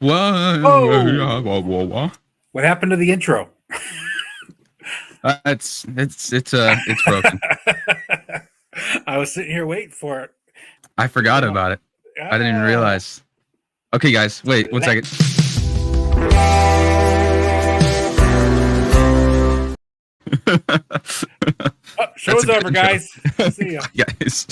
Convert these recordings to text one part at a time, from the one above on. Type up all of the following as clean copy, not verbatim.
Whoa! Whoa. What happened to the intro? It's broken. I was sitting here waiting for it. I forgot about it. I didn't even realize. Okay, guys, wait 1 second. Oh, show's over, guys. See ya. Guys.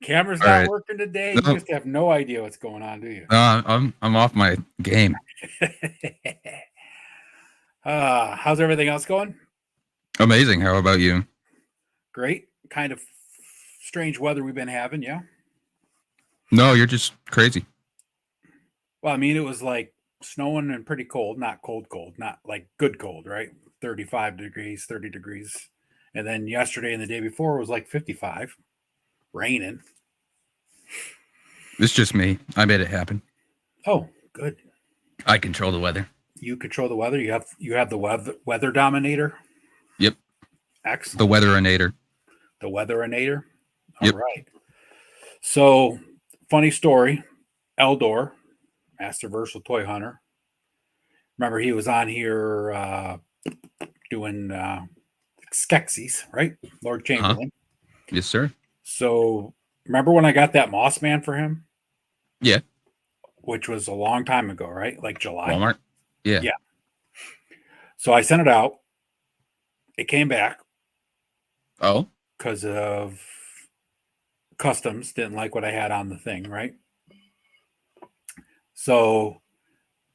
Camera's All not right. working today. No. You just have no idea what's going on, do you? I'm off my game. How's everything else going? Amazing. How about you? Great. Kind of strange weather we've been having, yeah. No, you're just crazy. Well, I mean, it was like snowing and pretty cold, not cold, not like good cold, right? 35 degrees, 30 degrees. And then yesterday and the day before it was like 55, raining. It's just me. I made it happen. Oh, good. I control the weather. You control the weather. You have the weather dominator. Yep. Excellent. The weatherinator. The weatherinator. All Yep. right. So, funny story. Eldor, Master Versal Toy Hunter. Remember, he was on here doing Skeksis, right? Lord Chamberlain. Yes, sir. So, remember when I got that Moss Man for him? Yeah. Which was a long time ago, right? Like July. Walmart. Yeah. Yeah. So I sent it out. It came back. Oh. Because of customs didn't like what I had on the thing, right? So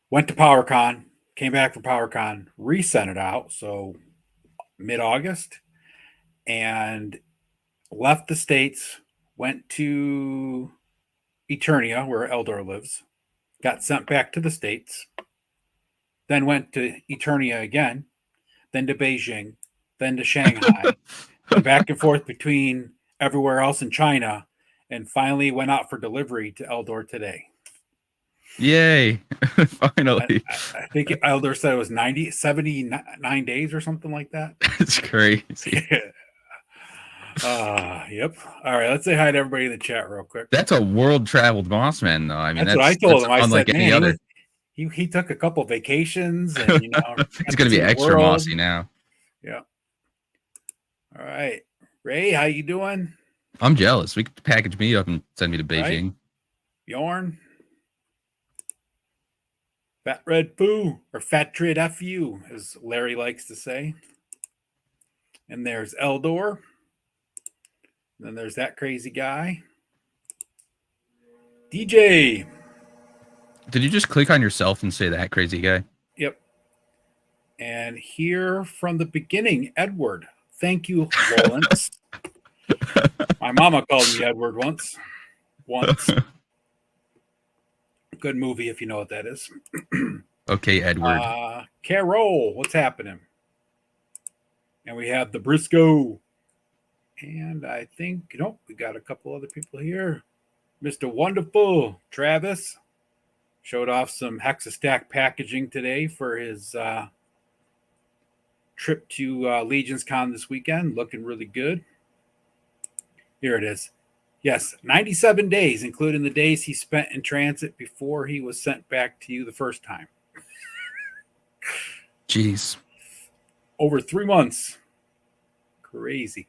went to PowerCon, came back from PowerCon, resent it out, so mid-August, and left the States, went to Eternia, where Eldor lives, got sent back to the States, then went to Eternia again, then to Beijing, then to Shanghai, and back and forth between everywhere else in China, and finally went out for delivery to Eldor today. Yay. Finally. I think Eldor said it was 79 days or something like that. It's crazy. Yep. All right, let's say hi to everybody in the chat real quick. That's a world-traveled boss man, though. I mean, that's what I told him. I unlike said, any man, other. He took a couple vacations, and He's going to be extra mossy now. Yeah. All right, Ray, how you doing? I'm jealous. We could package me up and send me to Beijing. Right? Bjorn, Fat Red Foo, or Fat Trid FU, as Larry likes to say. And there's Eldor. Then there's that crazy guy. DJ. Did you just click on yourself and say that crazy guy? Yep. And here from the beginning, Edward. Thank you, Lawrence. My mama called me Edward once. Good movie, if you know what that is. Okay, Edward. Carol, what's happening? And we have the Briscoe. And I think, we got a couple other people here. Mr. Wonderful, Travis, showed off some Hexastack packaging today for his trip to Legions Con this weekend. Looking really good. Here it is. Yes, 97 days, including the days he spent in transit before he was sent back to you the first time. Jeez. Over 3 months. Crazy.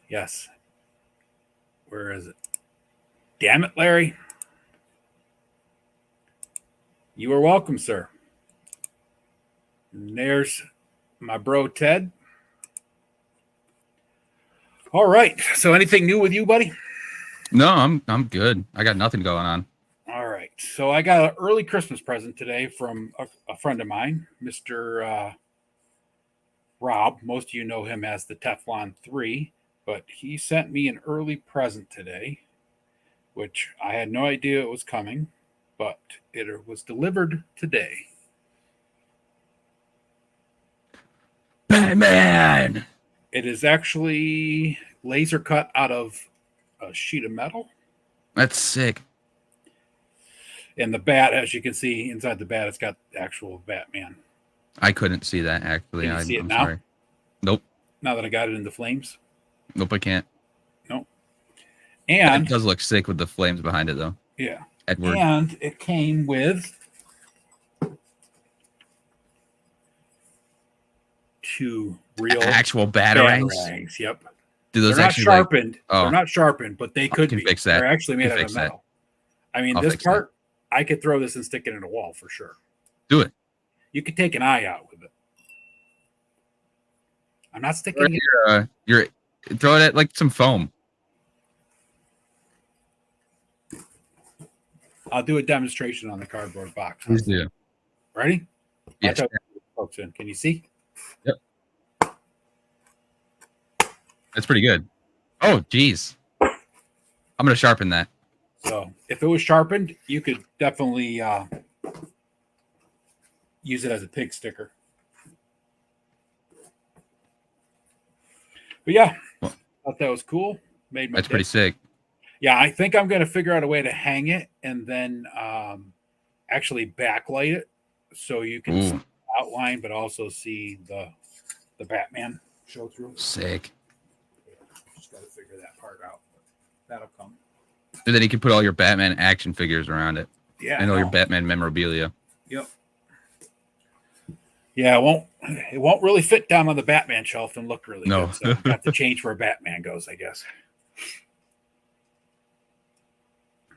Yes. Where is it? Damn it, Larry. You are welcome, sir. And there's my bro, Ted. All right. So anything new with you, buddy? No, I'm good. I got nothing going on. All right. So I got an early Christmas present today from a friend of mine, Mr. Rob. Most of you know him as the Teflon 3, but he sent me an early present today, which I had no idea it was coming, but it was delivered today. Batman! It is actually laser cut out of a sheet of metal. That's sick. And the bat, as you can see inside the bat, it's got the actual Batman. I couldn't see that, actually. Can you see it I'm now? sorry. Nope. Now that I got it in the flames? Nope, I can't. Nope. And it does look sick with the flames behind it, though. Yeah. Edward. And it came with 2 real actual batarangs. batarangs. Yep. Do those They're not actually sharpened. Like, They're not sharpened, but they could can be. fix that. They're actually made Can out of fix that. metal. I mean, I'll this fix part, I could throw this and stick it in a wall for sure. Do it. You could take an eye out with it. I'm not sticking it. You're throw it at like some foam. I'll do a demonstration on the cardboard box. Please do. Ready? Yes. Folks in. Can you see? Yep. That's pretty good. Oh, geez. I'm gonna sharpen that. So if it was sharpened, you could definitely use it as a pig sticker. But yeah, thought that was cool. That's pretty sick. Yeah, I think I'm going to figure out a way to hang it and then actually backlight it so you can see the outline, but also see the Batman show through. Sick. Just got to figure that part out. That'll come. And then you can put all your Batman action figures around it. Yeah, and all your Batman memorabilia. Yep. Yeah, it won't really fit down on the Batman shelf and look really good. So got to change where Batman goes, I guess.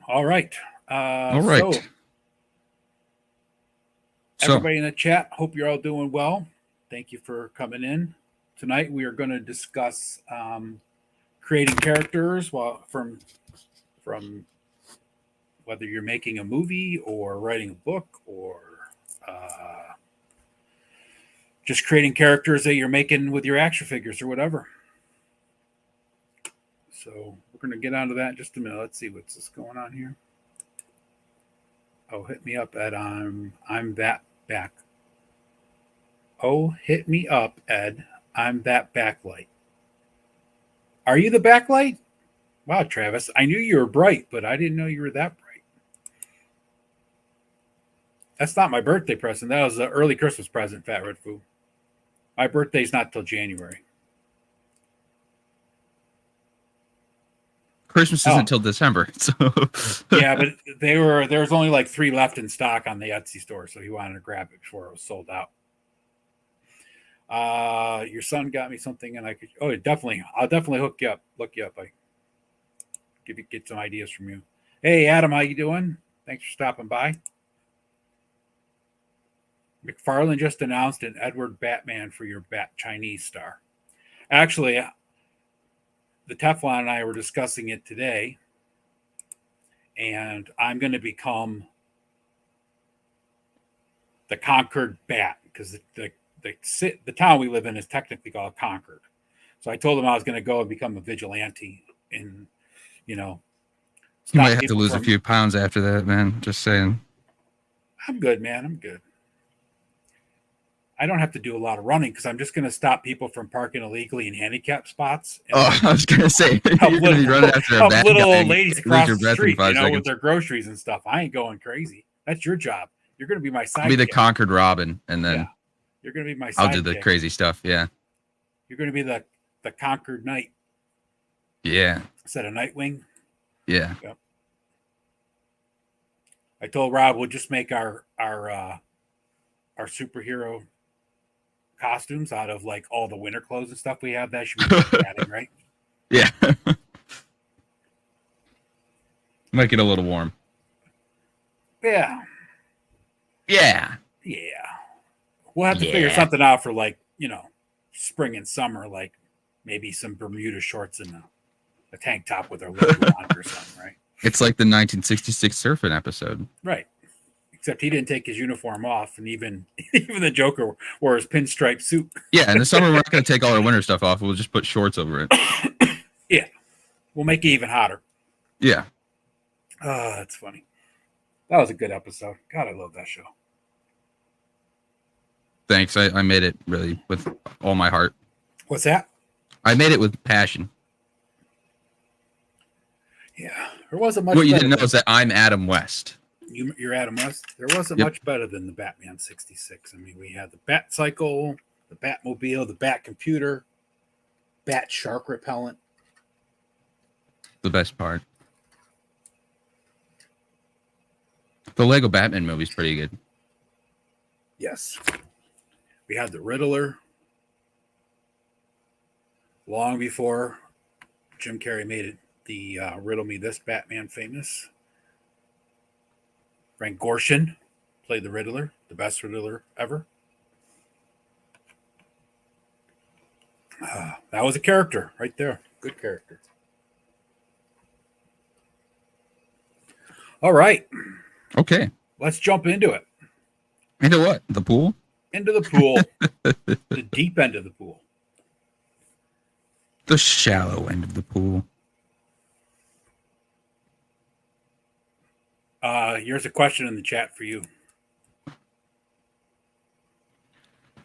All right. All right. So, everybody in the chat, hope you're all doing well. Thank you for coming in. Tonight we are going to discuss creating characters from whether you're making a movie or writing a book or just creating characters that you're making with your action figures or whatever. So we're going to get onto that in just a minute. Let's see what's this going on here. Oh, hit me up at I'm that back. Oh, hit me up, Ed. I'm that backlight. Are you the backlight? Wow, Travis. I knew you were bright, but I didn't know you were that bright. That's not my birthday present. That was an early Christmas present, Fat Red Foo. My birthday's not till January. Christmas isn't until December. So yeah, but there was only like 3 left in stock on the Etsy store, so he wanted to grab it before it was sold out. Your son got me something, and I'll definitely look you up. I get some ideas from you. Hey, Adam, how you doing? Thanks for stopping by. McFarlane just announced an Edward Batman for your Chinese star. Actually, the Teflon and I were discussing it today, and I'm going to become the Concord Bat because the town we live in is technically called Concord. So I told him I was going to go and become a vigilante, and you might have to lose a few pounds after that, man. Just saying. I'm good, man. I'm good. I don't have to do a lot of running because I'm just going to stop people from parking illegally in handicap spots. I was going to say, little old ladies across the street, with their groceries and stuff. I ain't going crazy. That's your job. You're going to be my sidekick. I'll be the Concord Robin, and then you're going to be my sidekick. I'll do the crazy stuff. Yeah. You're going to be the Concord Knight. Yeah. Instead of Nightwing. Yeah. Yep. I told Rob we'll just make our superhero costumes out of like all the winter clothes and stuff we have. That should be adding, right? Yeah. Might get a little warm. Yeah. We'll have to figure something out for like, spring and summer, like maybe some Bermuda shorts and a tank top with our logo on or something, right? It's like the 1966 surfing episode. Right. Except he didn't take his uniform off, and even the Joker wore his pinstripe suit. Yeah, in the summer we're not going to take all our winter stuff off. We'll just put shorts over it. Yeah, we'll make it even hotter. Yeah. Oh, that's funny. That was a good episode. God, I love that show. Thanks. I made it really with all my heart. What's that? I made it with passion. Yeah, there wasn't much. What you didn't know is that I'm Adam West. You're Adam West. There wasn't much better than the Batman 66. I mean, we had the Bat Cycle, the Batmobile, the Bat Computer, Bat Shark Repellent. the best part. The Lego Batman movie's pretty good. Yes. We had the Riddler long before Jim Carrey made it the Riddle Me This Batman famous. Frank Gorshin played the Riddler, the best Riddler ever. That was a character right there. Good character. All right. Okay. Let's jump into it. Into what? The pool? Into the pool. The deep end of the pool. The shallow end of the pool. Here's a question in the chat for you.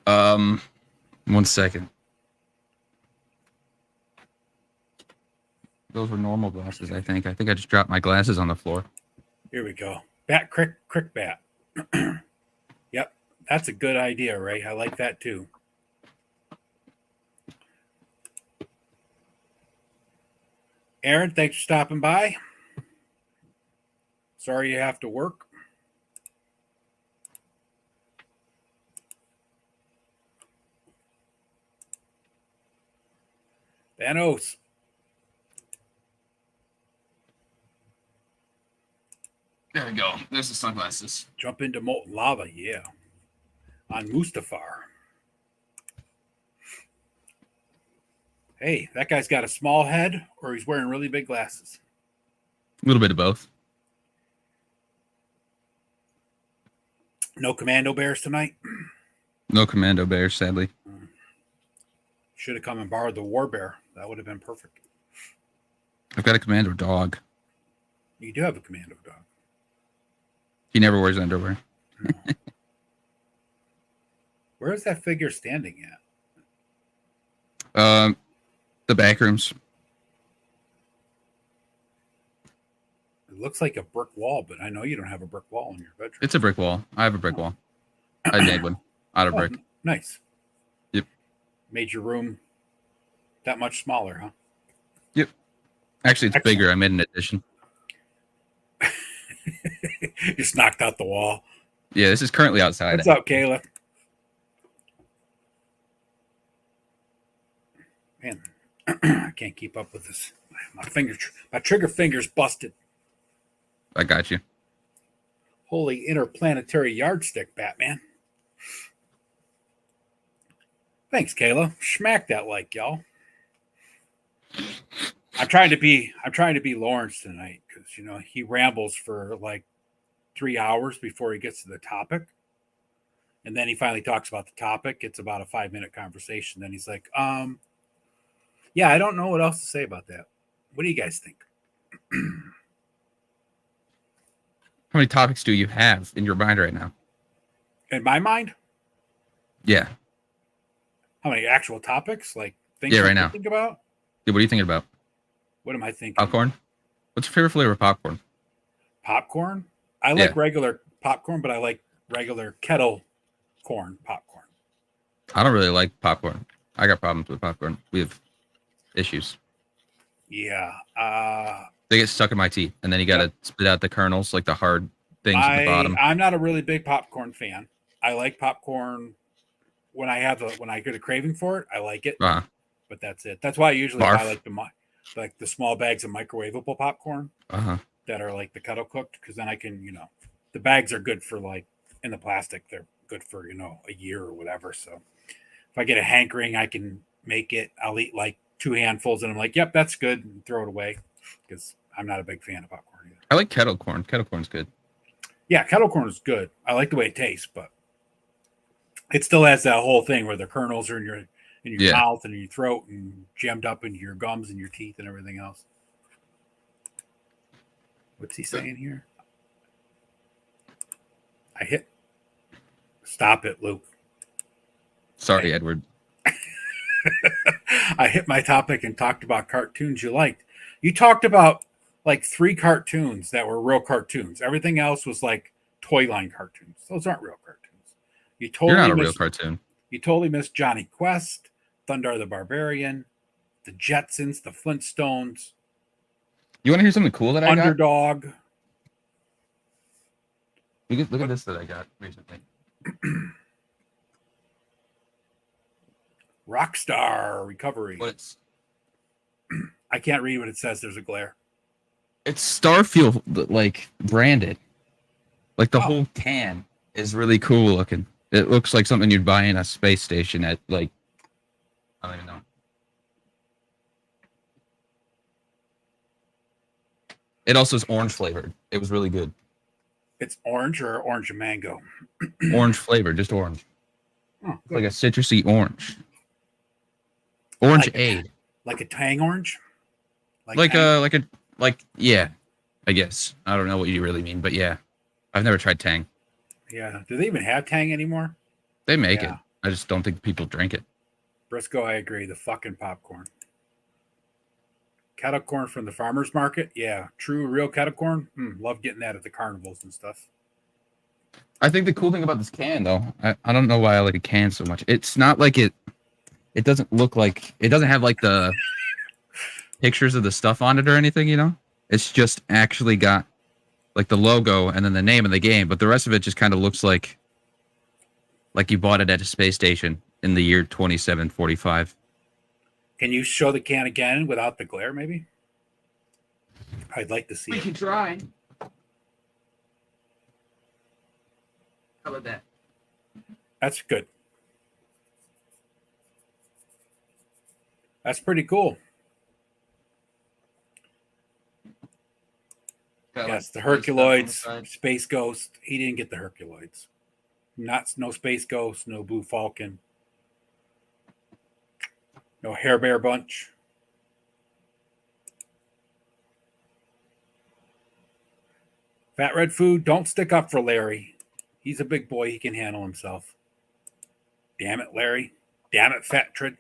1 second. Those were normal glasses, I think. I think I just dropped my glasses on the floor. Here we go. Crick bat. Yep, that's a good idea, Ray. I like that too. Aaron, thanks for stopping by. Sorry you have to work. Thanos. There we go. There's the sunglasses. Jump into molten lava, yeah. On Mustafar. Hey, that guy's got a small head or he's wearing really big glasses. A little bit of both. No commando bears tonight? No commando bears, sadly. Should have come and borrowed the war bear. That would have been perfect. I've got a commando dog. You do have a commando dog. He never wears underwear. No. Where is that figure standing at? The back rooms. It looks like a brick wall, but I know you don't have a brick wall in your bedroom. It's a brick wall. I have a brick wall. I made one out of brick. Nice. Yep. Made your room that much smaller, huh? Yep. Actually, it's bigger. I made an addition. Just knocked out the wall. Yeah, this is currently outside. What's up, Kayla? Man, I can't keep up with this. My trigger finger's busted. I got you. Holy interplanetary yardstick, Batman. Thanks, Kayla. Smack that like, y'all. I'm trying to be Lawrence tonight because he rambles for like 3 hours before he gets to the topic. And then he finally talks about the topic. It's about a 5-minute conversation. Then he's like, yeah, I don't know what else to say about that. What do you guys think? How many topics do you have in your mind right now? In my mind? Yeah. How many actual topics? Like things right now. Think about? Yeah, what are you thinking about? What am I thinking? Popcorn? What's your favorite flavor of popcorn? Popcorn? I like regular popcorn, but I like regular kettle corn popcorn. I don't really like popcorn. I got problems with popcorn. We have issues. Yeah. They get stuck in my teeth, and then you got to spit out the kernels, like the hard things at the bottom. I'm not a really big popcorn fan. I like popcorn when I get a craving for it. I like it, but that's it. That's why I usually buy like the small bags of microwavable popcorn that are like the kettle cooked, because then I can the bags are good for like in the plastic. They're good for a year or whatever. So if I get a hankering, I can make it. I'll eat like 2 handfuls, and I'm like, yep, that's good, and throw it away because I'm not a big fan of popcorn either. I like kettle corn. Kettle corn's good. Yeah, kettle corn is good. I like the way it tastes, but it still has that whole thing where the kernels are in your mouth and in your throat and jammed up into your gums and your teeth and everything else. What's he saying here? Stop it, Luke. Sorry, Edward. I hit my topic and talked about cartoons you liked. You talked about like 3 cartoons that were real cartoons. Everything else was like toy line cartoons. Those aren't real cartoons. You're not a real cartoon. You totally missed Johnny Quest, Thundar the Barbarian, the Jetsons, the Flintstones. You want to hear something cool that I got? Underdog. Look at this that I got recently. Rockstar Recovery. What it's I can't read what it says. There's a glare. it's Starfield like branded. Like the Oh. whole can is really cool looking. It looks like something you'd buy in a space station at like I don't even know. It also is orange flavored. It was really good. It's orange or orange and mango? Orange flavored, just orange. Oh, It's like a citrusy orange. Orange like aid. Like a Tang orange? Like yeah, I guess. I don't know what you really mean, but yeah. I've never tried Tang. Yeah. Do they even have Tang anymore? They make Yeah. it. I just don't think people drink it. Briscoe, I agree. The fucking popcorn. Kettle corn from the farmer's market. Yeah. True, real kettle corn. Love getting that at the carnivals and stuff. I think the cool thing about this can, though, I don't know why I like a can so much. It's not like it doesn't look like, it doesn't have like the pictures of the stuff on it or anything, you know? It's just actually got like the logo and then the name of the game, but the rest of it just kind of looks like you bought it at a space station in the year 2745. Can you show the can again without the glare, maybe? I'd like to see We it. can try. How about that? That's good. That's pretty cool. Yes, the Herculoids, Space Ghost. He didn't get the Herculoids. No Space Ghost, no Blue Falcon, no Hair Bear Bunch. Fat Red Food, don't stick up for Larry. He's a big boy. He can handle himself. Damn it, Larry. Damn it, Fat Trid.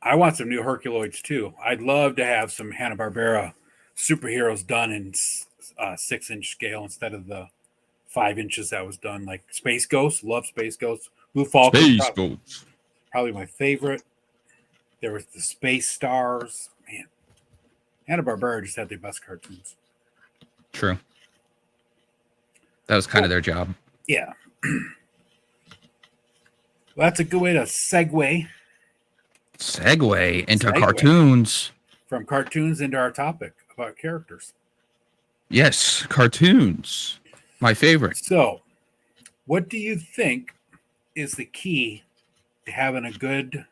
I want some new Herculoids too. I'd love to have some Hanna-Barbera superheroes done in 6-inch scale instead of the 5 inches that was done. Like Space Ghost, love Space Ghost. Blue Falcon, probably my favorite. There was the Space Stars. Man, Hanna-Barbera just had the best cartoons. True. That was kind of their job. Yeah. Well, that's a good way to segue into cartoons. From cartoons into our topic about characters. Yes, cartoons. My favorite. So, what do you think is the key to having a good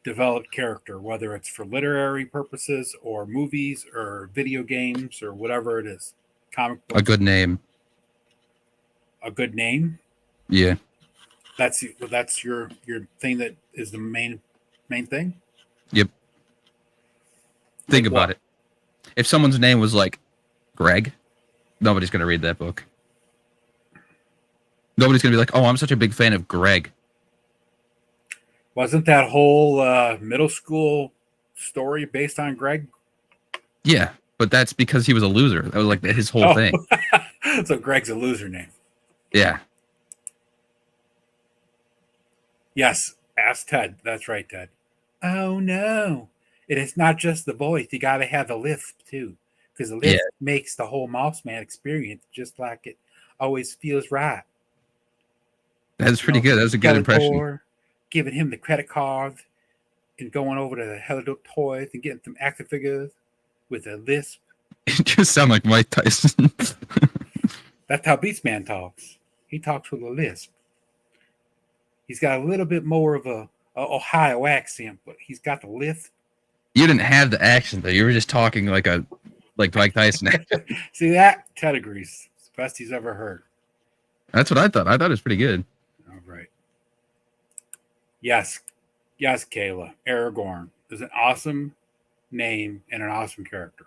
developed character, whether it's for literary purposes or movies or video games or whatever it is? Comic books. A good name. A good name? Yeah. That's your thing that is the main thing? Yep. Think about it. If someone's name was like Greg, nobody's going to read that book. Nobody's going to be like, oh, I'm such a big fan of Greg. Wasn't that whole middle school story based on Greg? Yeah, but that's because he was a loser. That was like his whole thing. So Greg's a loser name. Yeah. Yes, ask Ted. That's right, Ted. Oh, no. It is not just the voice. You got to have the lisp, too. Because the lisp makes the whole Mouse Man experience just like it always feels right. That's pretty good. That was a good impression. Giving him the credit card and going over to the Hello Toys and getting some action figures with a lisp. It just sound like Mike Tyson. That's how Beastman talks. He talks with a lisp. He's got a little bit more of a Ohio accent, but he's got the lisp. You didn't have the accent though. You were just talking like Mike Tyson. See that? Ted agrees. It's the best he's ever heard. That's what I thought. I thought it was pretty good. All right. Yes, Kayla. Aragorn is an awesome name and an awesome character.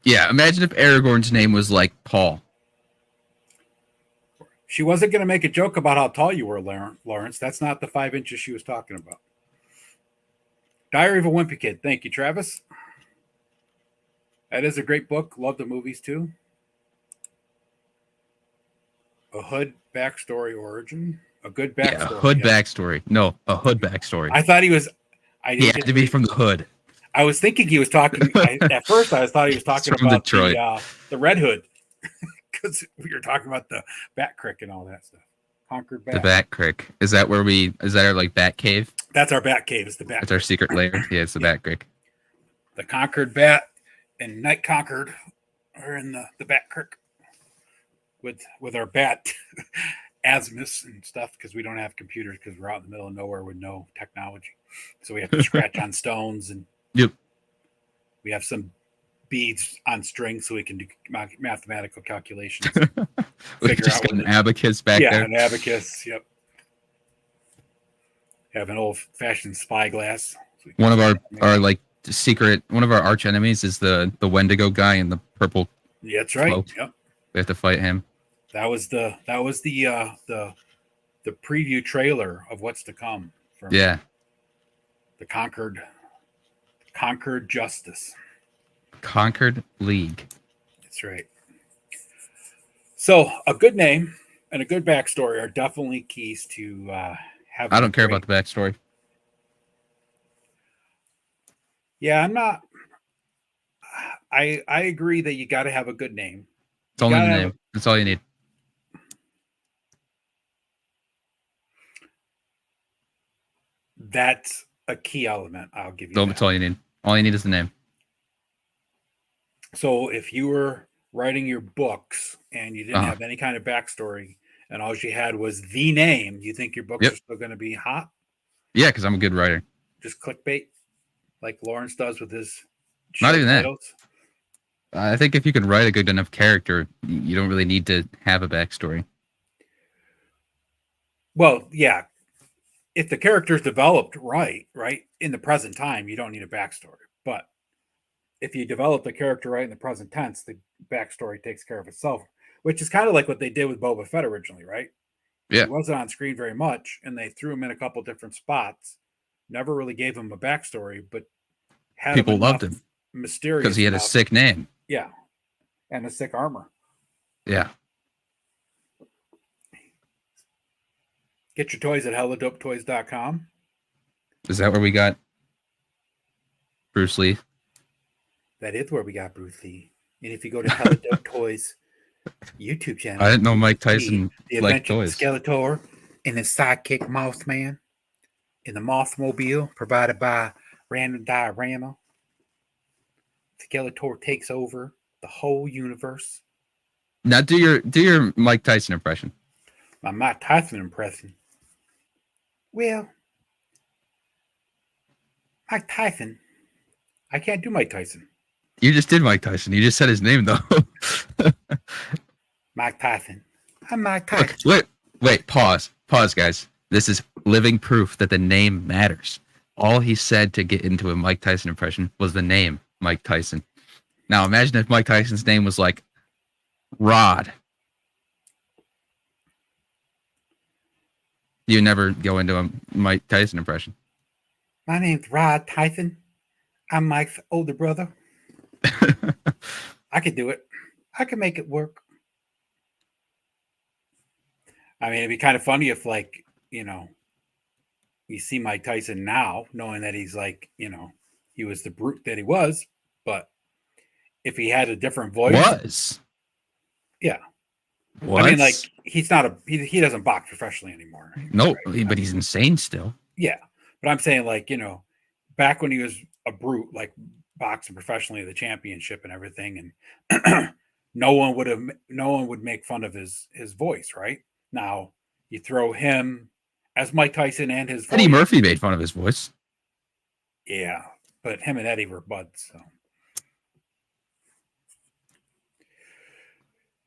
Yeah, imagine if Aragorn's name was like Paul. She wasn't going to make a joke about how tall you were, Lawrence. That's not the 5 inches she was talking about. Diary of a Wimpy Kid. Thank you, Travis. That is a great book. Love the movies, too. A Hood backstory origin. A good Yeah, a backstory. hood Yeah. backstory. No, a hood backstory. I thought he was. I He didn't had get to be from the hood. I was thinking he was talking. At first, I thought he was He's talking from about Detroit. the Red Hood, because we were talking about the Bat Crick and all that stuff. Conquered The Bat. Bat Crick. Is that where we? Is that our like Bat Cave? That's our Bat Cave. It's the Bat. That's our Crick. secret lair. Yeah, it's the Bat Crick. The Conquered Bat and Night Conquered are in the Bat Crick with our bat azimuths and stuff, because we don't have computers, because we're out in the middle of nowhere with no technology. So we have to scratch on stones, and Yep. we have some beads on strings so we can do mathematical calculations. We Figure just out got an what abacus back yeah, there. an abacus. Yep. Have an old fashioned spyglass. So One of our like secret. One of our arch enemies is the Wendigo guy in the purple. Yeah, that's right. Cloak. Yep. We have to fight him. That was the preview trailer of what's to come from Yeah. the Conquered Justice. Conquered League. That's right. So a good name and a good backstory are definitely keys to having. I don't care about the backstory. Yeah, I'm not. I agree that you got to have a good name. It's only the name. That's all you need. That's a key element. I'll give you. That's all you need. All you need is the name. So if you were writing your books and you didn't have any kind of backstory, and all you had was the name, do you think your books are still going to be hot? Yeah, because I'm a good writer. Just clickbait, like Lawrence does with his. Not even titles? That. I think if you can write a good enough character, you don't really need to have a backstory. Well, yeah. If the character's developed right in the present time, you don't need a backstory. But if you develop the character right in the present tense, the backstory takes care of itself, which is kind of like what they did with Boba Fett originally, right? Yeah. He wasn't on screen very much, and they threw him in a couple different spots. Never really gave him a backstory, but had people loved him. Mysterious because he had a sick name. Yeah, and a sick armor. Yeah. Get your toys at helladopetoys.com. Is that where we got Bruce Lee? That is where we got Bruce Lee. And if you go to Hella Dope Toys YouTube channel, I didn't know Mike Tyson liked toys. Skeletor and his sidekick Mothman in the Mothmobile provided by Random Diorama. Skeletor takes over the whole universe. Now do your Mike Tyson impression. My Mike Tyson impression. Well, Mike Tyson. I can't do Mike Tyson. You just did Mike Tyson. You just said his name though. Mike Tyson. I'm Mike Tyson. Wait, pause, guys. This is living proof that the name matters. All he said to get into a Mike Tyson impression was the name Mike Tyson. Now imagine if Mike Tyson's name was like Rod. You never go into a Mike Tyson impression. My name's Rod Tyson. I'm Mike's older brother. I could do it. I could make it work. I mean, it'd be kind of funny if, like, you see Mike Tyson now, knowing that he's like, he was the brute that he was, but if he had a different voice. Yeah. What? I mean, like, he's not he doesn't box professionally anymore. No, right? But he's insane still. Yeah. But I'm saying, like, back when he was a brute, like boxing professionally, the championship and everything, and no one would make fun of his voice, right? Now you throw him as Mike Tyson and his Eddie Murphy made fun of his voice. Yeah, but him and Eddie were buds, so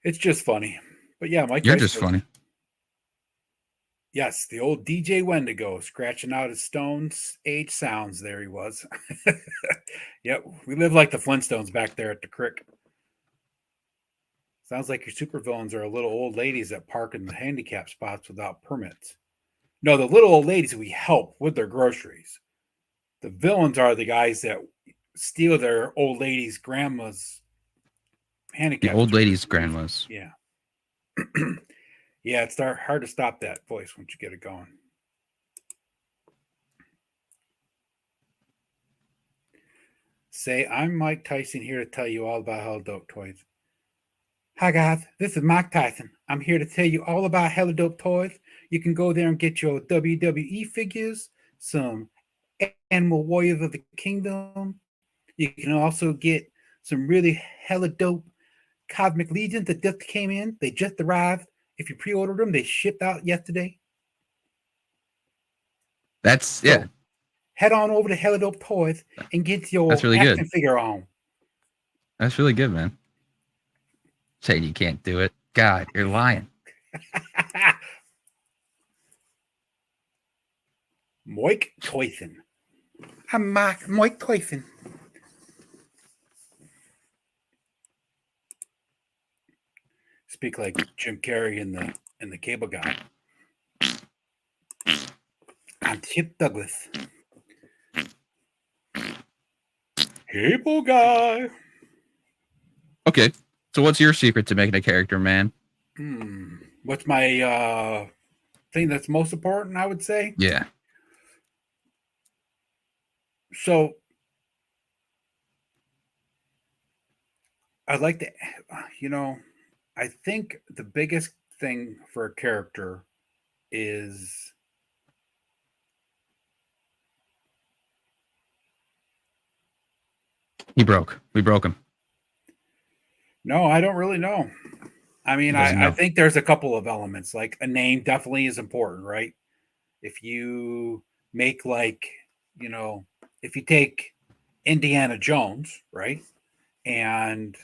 it's just funny. But yeah, Mike You're Tyson just funny. Yes, the old DJ Wendigo scratching out his Stone Age sounds. There he was. Yep, we live like the Flintstones back there at the Crick. Sounds like your supervillains are little old ladies that park in the handicap spots without permits. No, the little old ladies we help with their groceries. The villains are the guys that steal their old ladies' grandma's handicap. The old ladies' grandmas. Yeah. Yeah, it's hard to stop that voice once you get it going. Say, I'm Mike Tyson here to tell you all about Hello Dope Toys. Hi guys, this is Mike Tyson. I'm here to tell you all about Hello Dope Toys. You can go there and get your WWE figures, some Animal Warriors of the Kingdom. You can also get some really hella dope Cosmic Legions that just came in. They just arrived. If you pre-ordered them, they shipped out yesterday. That's So head on over to Hello Dope Toys and get your That's really action good. figure on. That's really good, man. Saying you can't do it. God, you're lying. Mike Tyson. I'm Mike Tyson. Speak like Jim Carrey in the Cable Guy. I'm Chip Douglas. Cable Guy. Okay. So what's your secret to making a character, man? What's my thing that's most important, I would say? Yeah. So I'd like to, I think the biggest thing for a character is He broke. We broke him. no, I don't really know. I mean, I think there's a couple of elements. Like a name definitely is important, right? If you make if you take Indiana Jones, right? And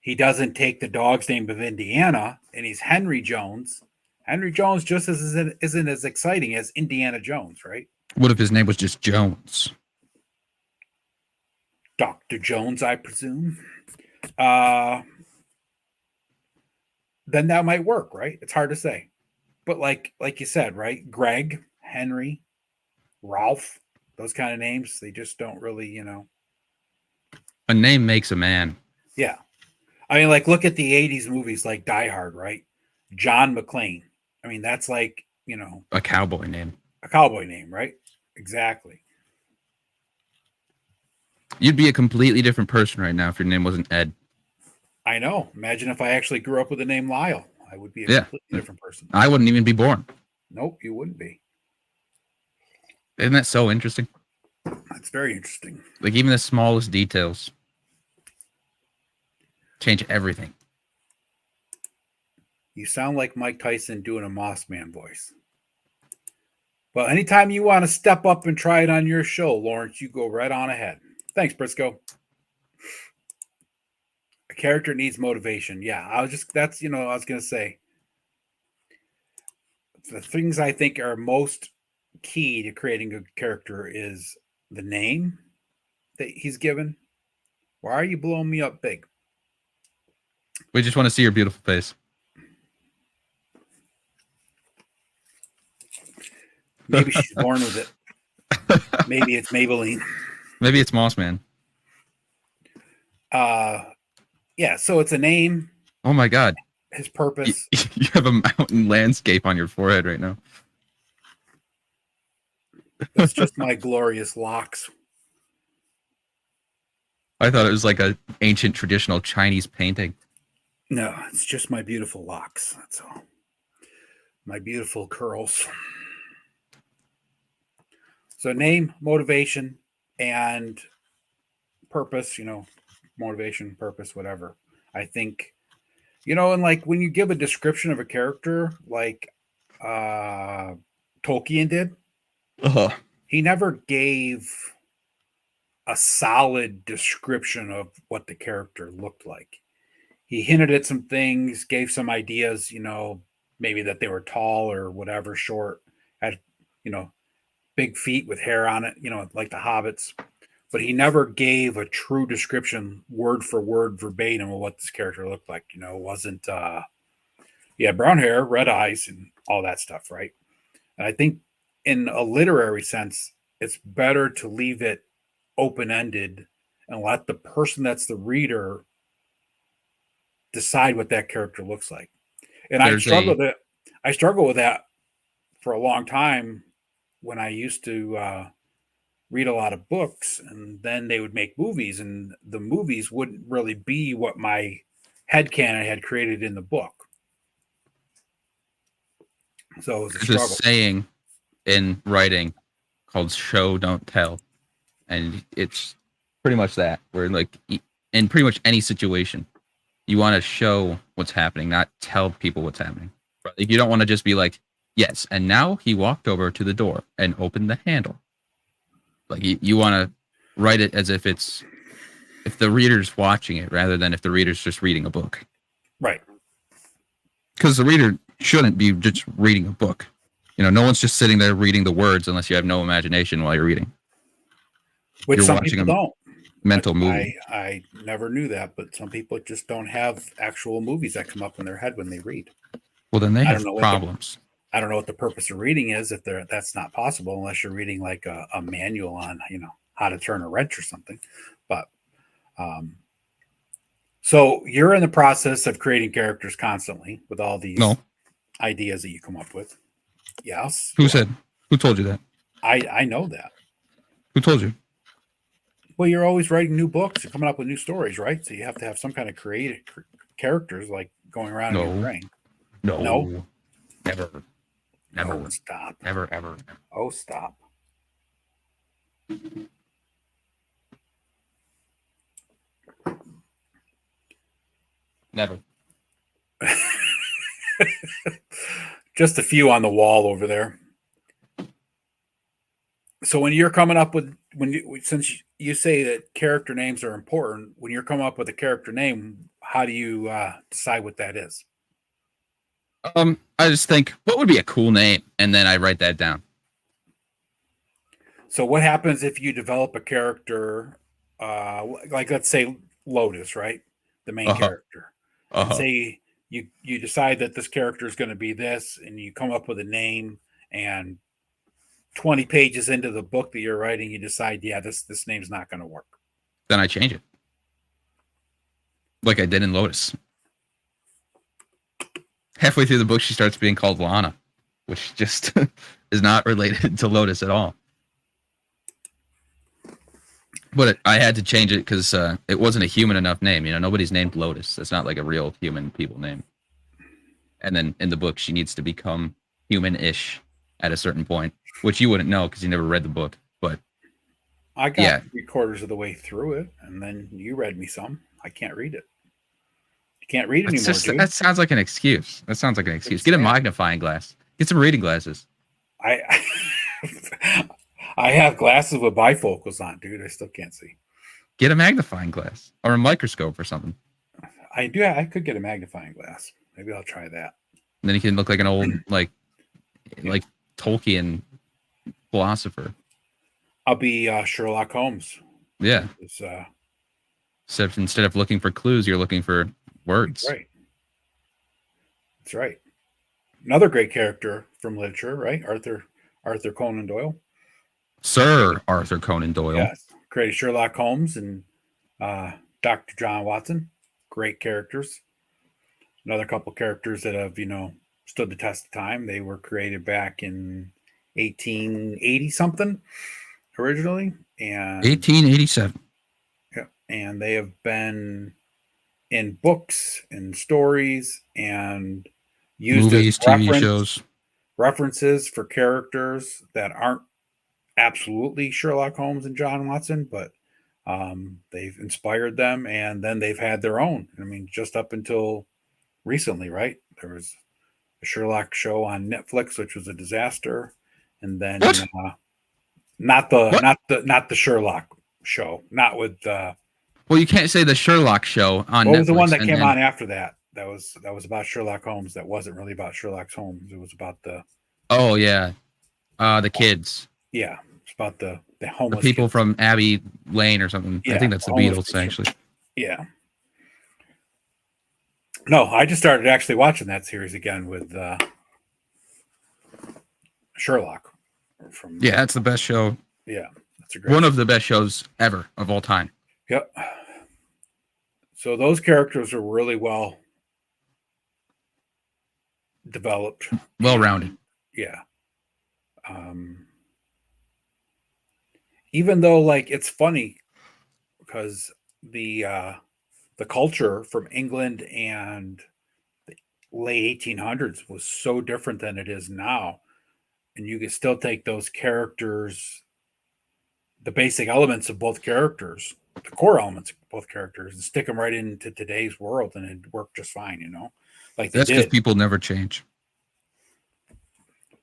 he doesn't take the dog's name of Indiana and he's Henry Jones. Henry Jones just isn't as exciting as Indiana Jones, right? What if his name was just Jones? Dr. Jones, I presume. Then that might work, right? It's hard to say. But like you said, right? Greg, Henry, Ralph, those kind of names, they just don't really, A name makes a man. Yeah. I mean, like, look at the 80s movies like Die Hard, right? John McClane. I mean, that's like, A cowboy name. a cowboy name, right? Exactly. You'd be a completely different person right now if your name wasn't Ed. I know. Imagine if I actually grew up with the name Lyle. I would be a completely different person. I wouldn't even be born. Nope, you wouldn't be. Isn't that so interesting? That's very interesting. Like even the smallest details change everything. You sound like Mike Tyson doing a Mossman voice. But anytime you want to step up and try it on your show, Lawrence, you go right on ahead. Thanks, Briscoe. A character needs motivation. Yeah, I was going to say the things I think are most key to creating a character is the name that he's given. Why are you blowing me up big? We just want to see your beautiful face. Maybe she's born with it. Maybe it's Maybelline. Maybe it's Mossman. Yeah, so it's a name. Oh my God. His purpose. You have a mountain landscape on your forehead right now. That's just my glorious locks. I thought it was like an ancient traditional Chinese painting. No, it's just my beautiful locks. That's all. My beautiful curls. So name, motivation, and purpose, motivation, purpose, whatever. I think, and like when you give a description of a character, like Tolkien did, he never gave a solid description of what the character looked like. He hinted at some things, gave some ideas, maybe that they were tall or whatever, short, had, big feet with hair on it, like the hobbits. But he never gave a true description, word for word, verbatim, of what this character looked like. It wasn't, brown hair, red eyes, and all that stuff, right? And I think in a literary sense, it's better to leave it open ended and let the person that's the reader decide what that character looks like. And There's a I struggle with that for a long time when I used to read a lot of books, and then they would make movies, and the movies wouldn't really be what my headcanon had created in the book. So it was a there's a struggle. saying in writing called "show don't tell," and it's pretty much that. Where like in pretty much any situation, you want to show what's happening, not tell people what's happening. Like, you don't want to just be like, yes, and now he walked over to the door and opened the handle. Like you want to write it as if the reader's watching it rather than if the reader's just reading a book. Right. Because the reader shouldn't be just reading a book. No one's just sitting there reading the words unless you have no imagination while you're reading. Which you're some watching people don't. Mental movie. I never knew that, but some people just don't have actual movies that come up in their head when they read. Well, then they have problems. I don't know what the purpose of reading is if that's not possible unless you're reading like a manual on how to turn a wrench or something. But so you're in the process of creating characters constantly with all these ideas that you come up with. Yes. Who told you that? I know that. Who told you? Well, you're always writing new books. You're coming up with new stories, right? So you have to have some kind of creative characters like going around in your brain. No. Never. Oh, stop. Never, ever. Oh, stop. Never. Just a few on the wall over there. So when you're coming up with since you say that character names are important, when you're coming up with a character name, how do you decide what that is? I just think, what would be a cool name, and then I write that down. So what happens if you develop a character, like let's say Lotus, right, the main character, and say you decide that this character is going to be this, and you come up with a name, and 20 pages into the book that you're writing, you decide, yeah, this name's not going to work. Then I change it, like I did in Lotus. Halfway through the book, she starts being called Lana, which just is not related to Lotus at all. But I had to change it because it wasn't a human enough name. Nobody's named Lotus. That's not like a real human people name. And then in the book, she needs to become human-ish at a certain point, which you wouldn't know because you never read the book. But I got 3/4 of the way through it, and then you read me some. I can't read it. Can't read anymore. Dude. That sounds like an excuse. Get a magnifying glass. Get some reading glasses. I have glasses with bifocals on, dude. I still can't see. Get a magnifying glass or a microscope or something. I could get a magnifying glass. Maybe I'll try that. And then you can look like an old like Tolkien philosopher. I'll be Sherlock Holmes. Yeah. Instead of looking for clues, you're looking for words. That's right. Another great character from literature, right? Arthur Conan Doyle. Sir Arthur Conan Doyle. Yes. Created Sherlock Holmes and Dr. John Watson. Great characters. Another couple characters that have, stood the test of time. They were created back in 1880 something originally. And 1887. Yeah. And they have been in books and stories and used movies, TV shows, references for characters that aren't absolutely Sherlock Holmes and John Watson, but they've inspired them, and then they've had their own. I mean, just up until recently, right? There was a Sherlock show on Netflix, which was a disaster, and then not the Sherlock show, not with. Well, you can't say the Sherlock show on Netflix. What was the one that came on after that? That was about Sherlock Holmes. That wasn't really about Sherlock Holmes. It was about the. Oh yeah, the kids. Yeah, it's about the homeless people kids. From Abbey Lane or something. Yeah, I think that's the Beatles actually. Yeah. No, I just started actually watching that series again with Sherlock. Yeah, that's the best show. Yeah, that's a great one of the best shows ever of all time. Yep. So those characters are really well developed, Well-rounded. yeah. Um, even though, like, it's funny because the culture from England and the late 1800s was so different than it is now, and you can still take those characters, the basic elements of both characters, the core elements of both characters, and stick them right into today's world, and it worked just fine. Like they That's because did. people never change.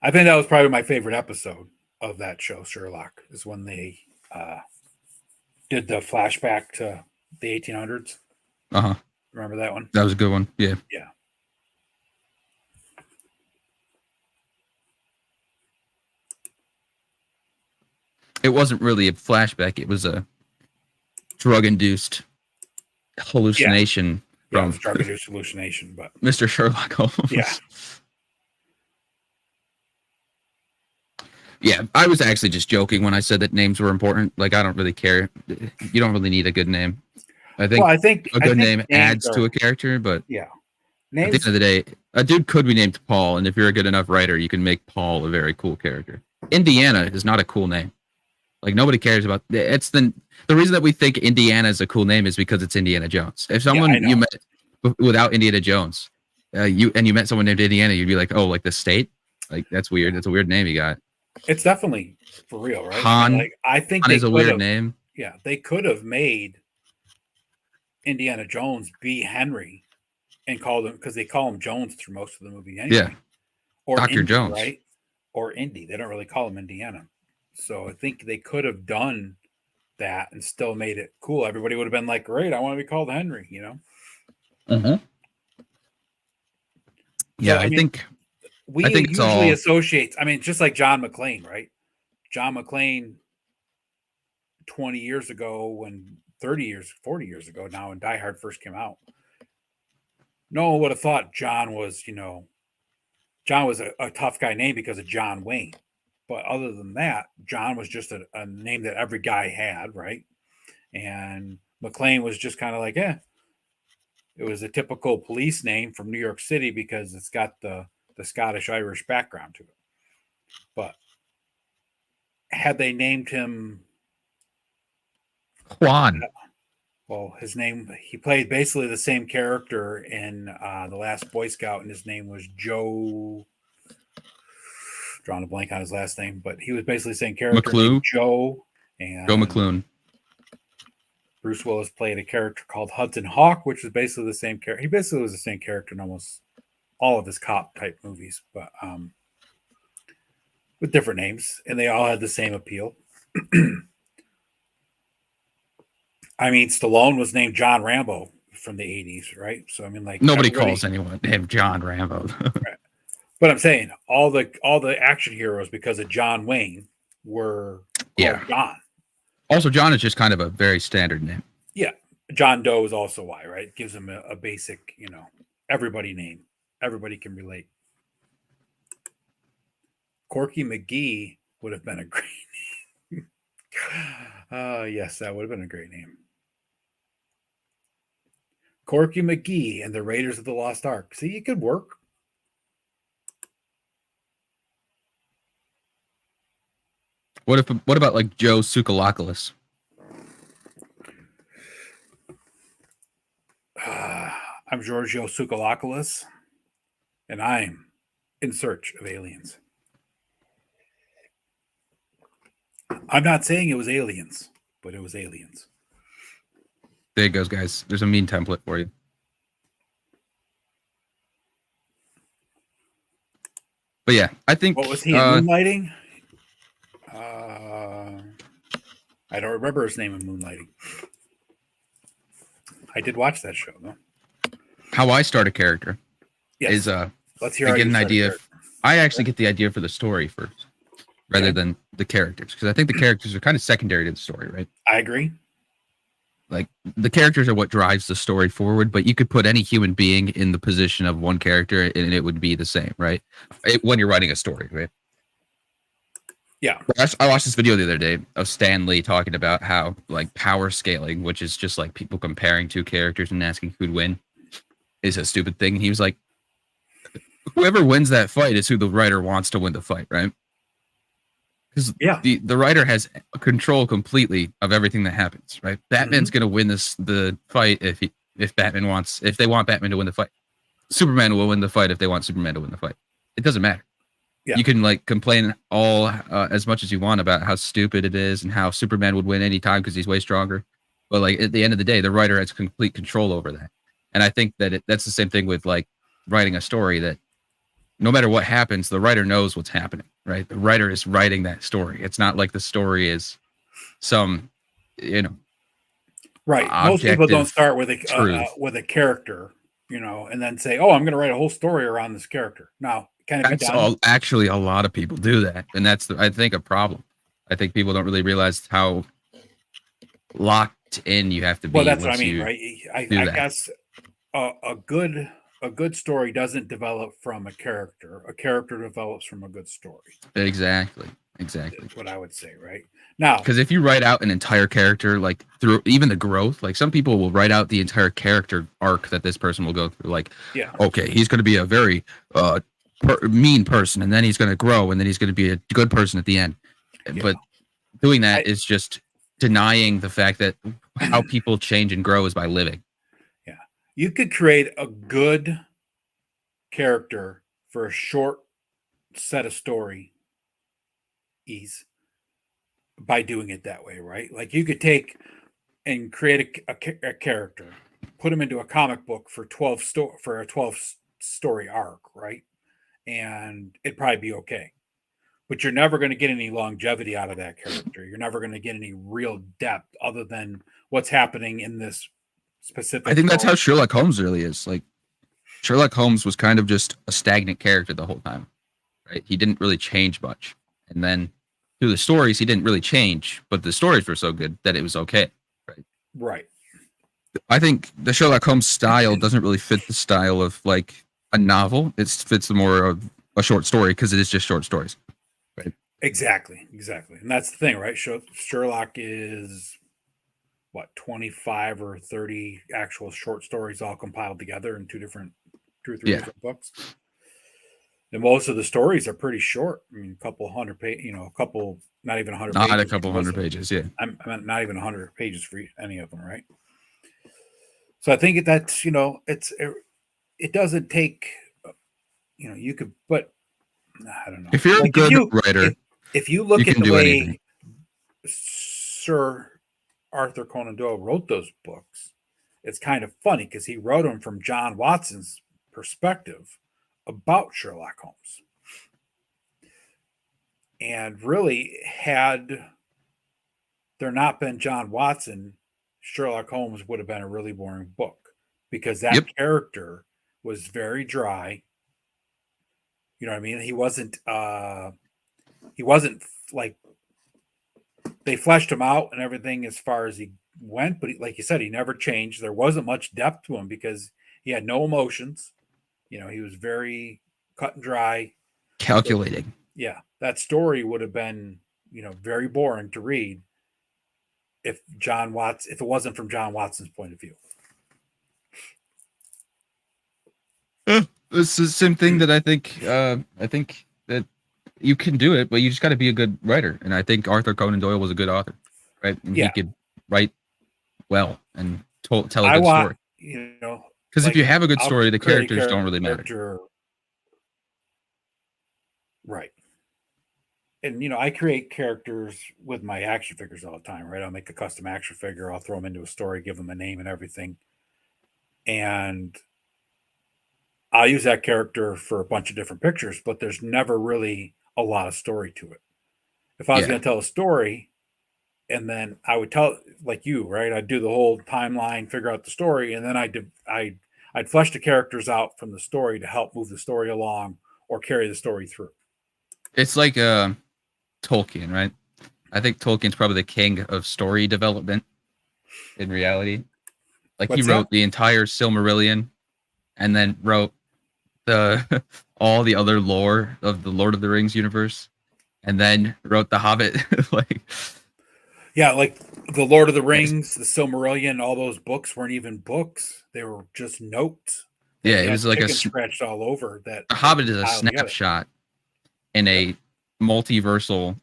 I think that was probably my favorite episode of that show, Sherlock, is when they did the flashback to the 1800s. Uh-huh. Remember that one? That was a good one. Yeah. Yeah. It wasn't really a flashback. It was a drug-induced hallucination Yeah, it from was drug-induced hallucination, but Mr. Sherlock Holmes. yeah. Yeah, I was actually just joking when I said that names were important. Like, I don't really care. You don't really need a good name. I think a good name adds to a character, but yeah. At the end of the day, a dude could be named Paul, and if you're a good enough writer, you can make Paul a very cool character. Indiana is not a cool name. Like, nobody cares about it's the reason that we think Indiana is a cool name is because it's Indiana Jones. If someone you met without Indiana Jones, you met someone named Indiana, you'd be like, oh, like the state? Like, that's weird. That's a weird name you got. It's definitely for real, right? Han, I think Han is a weird name. Yeah, they could have made Indiana Jones be Henry and called him, because they call him Jones through most of the movie anyway. Yeah. Or Dr. Indy, Jones. right? Or Indy. They don't really call him Indiana. So I think they could have done that and still made it cool. Everybody would have been like, great, I want to be called Henry, Mm-hmm. Yeah, so, I think we it's usually all associate, just like John McClane, right? John McClane 20 years ago, 40 years ago now, when Die Hard first came out, no one would have thought John was a tough guy name because of John Wayne. But other than that, John was just a name that every guy had, right? And McClane was just kind of like, it was a typical police name from New York City because it's got the Scottish-Irish background to it. But had they named him Juan. Well, he played basically the same character in The Last Boy Scout, and his name was Joe. Drawing a blank on his last name, but he was basically the same character named Joe. And Joe McClune. Bruce Willis played a character called Hudson Hawk, which was basically the same character. He basically was the same character in almost all of his cop type movies, but with different names, and they all had the same appeal. Stallone was named John Rambo from the 80s, right? So nobody calls anyone named John Rambo. Right. But I'm saying all the action heroes, because of John Wayne, were called John. Also, John is just kind of a very standard name. Yeah. John Doe is also why, right? It gives him a basic, everybody name. Everybody can relate. Corky McGee would have been a great name. Yes, that would have been a great name. Corky McGee and the Raiders of the Lost Ark. See, it could work. What about like Joe Tsoukalakis? I'm Giorgio Tsoukalakis, and I'm in search of aliens. I'm not saying it was aliens, but it was aliens. There it goes, guys. There's a meme template for you. But yeah, I think. What was he in Moonlighting? I don't remember his name in Moonlighting. I did watch that show though. How I start a character is let's hear. I get an idea. I actually get the idea for the story first, rather than the characters, because I think the characters are kind of secondary to the story, right? I agree. Like, the characters are what drives the story forward, but you could put any human being in the position of one character and it would be the same, right? When you're writing a story, right? Yeah. I watched this video the other day of Stan Lee talking about how like power scaling, which is just like people comparing two characters and asking who'd win, is a stupid thing. And he was like, whoever wins that fight is who the writer wants to win the fight, right? Because Yeah. the writer has control completely of everything that happens, right? Batman's gonna win the fight if they want Batman to win the fight. Superman will win the fight if they want Superman to win the fight. It doesn't matter. Yeah. You can like complain all as much as you want about how stupid it is and how Superman would win any time because he's way stronger. But like at the end of the day, the writer has complete control over that. And I think that that's the same thing with like writing a story, that no matter what happens, the writer knows what's happening, right? The writer is writing that story. It's not like the story is some, Right. Most people don't objective start truth. with a character, and then say, "Oh, I'm going to write a whole story around this character." Now, can it be That's done? all. Actually, a lot of people do that, and that's I think a problem. I think people don't really realize how locked in you have to be. Well, that's what I once mean, you right? do I that. guess a good story doesn't develop from a character. A character develops from a good story. Exactly. Is what I would say, right? Now, Because if you write out an entire character, like through even the growth, like some people will write out the entire character arc that this person will go through. Like, yeah, okay, he's going to be a very mean person, and then he's going to grow, and then he's going to be a good person at the end. Yeah. But doing that is just denying the fact that how people change and grow is by living. Yeah, you could create a good character for a short set of story ease by doing it that way, right? Like you could take and create a character, put him into a comic book for for a 12 story arc, right? And it'd probably be okay. But you're never going to get any longevity out of that character. You're never going to get any real depth other than what's happening in this specific. I think that's how Sherlock Holmes really is. Like Sherlock Holmes was kind of just a stagnant character the whole time, right? He didn't really change much. And then through the stories, he didn't really change, but the stories were so good that it was okay, right? Right. I think the Sherlock Holmes style doesn't really fit the style of like a novel. It fits more of a short story because it is just short stories. Right. Exactly. And that's the thing, right? Sherlock is what, 25 or 30 actual short stories all compiled together in two or three different books. And most of the stories are pretty short. I mean, a couple hundred pages, a couple, not even 100 pages. Not a couple hundred pages, yeah. I meant not even 100 pages for any of them, right? So I think that's, it doesn't take, you could, but I don't know. If you're a good writer, if you look at the way anything. Sir Arthur Conan Doyle wrote those books, it's kind of funny because he wrote them from John Watson's perspective about Sherlock Holmes. And really, had there not been John Watson, Sherlock Holmes would have been a really boring book because that character was very dry. You know what I mean? He wasn't like, they fleshed him out and everything as far as he went, but like you said, he never changed. There wasn't much depth to him because he had no emotions. He was very cut and dry, calculating. Yeah, that story would have been, very boring to read if it wasn't from John Watson's point of view. It's the same thing that I think that you can do it, but you just got to be a good writer. And I think Arthur Conan Doyle was a good author, right? And he could write well and tell a good story. Because if you have a good story, the characters don't really matter. Right. And, I create characters with my action figures all the time, right? I'll make a custom action figure. I'll throw them into a story, give them a name and everything. And I'll use that character for a bunch of different pictures, but there's never really a lot of story to it. If I was going to tell a story, and then I would tell, like you, right? I'd do the whole timeline, figure out the story, and then I'd flesh the characters out from the story to help move the story along or carry the story through. It's like Tolkien, right? I think Tolkien's probably the king of story development in reality. Like he wrote the entire Silmarillion and then wrote all the other lore of the Lord of the Rings universe. and then wrote The Hobbit. Like, Yeah, like the Lord of the it's- Rings, the Silmarillion, all those books weren't even books. They were just notes that yeah, he it had was like chicken scratched all over that The they Hobbit is a piled together. snapshot in Yep. a multiversal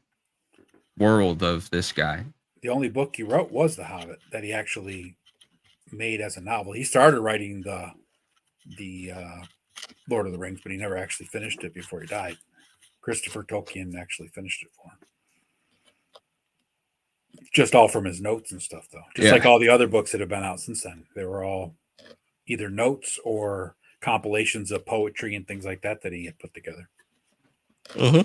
world of this guy. The only book he wrote was The Hobbit that he actually made as a novel. He started writing the Lord of the Rings, but he never actually finished it before he died. Christopher Tolkien actually finished it for him. Just all from his notes and stuff, though. Just like Yeah. all the other books that have been out since then. They were all either notes or compilations of poetry and things like that that he had put together. Uh-huh.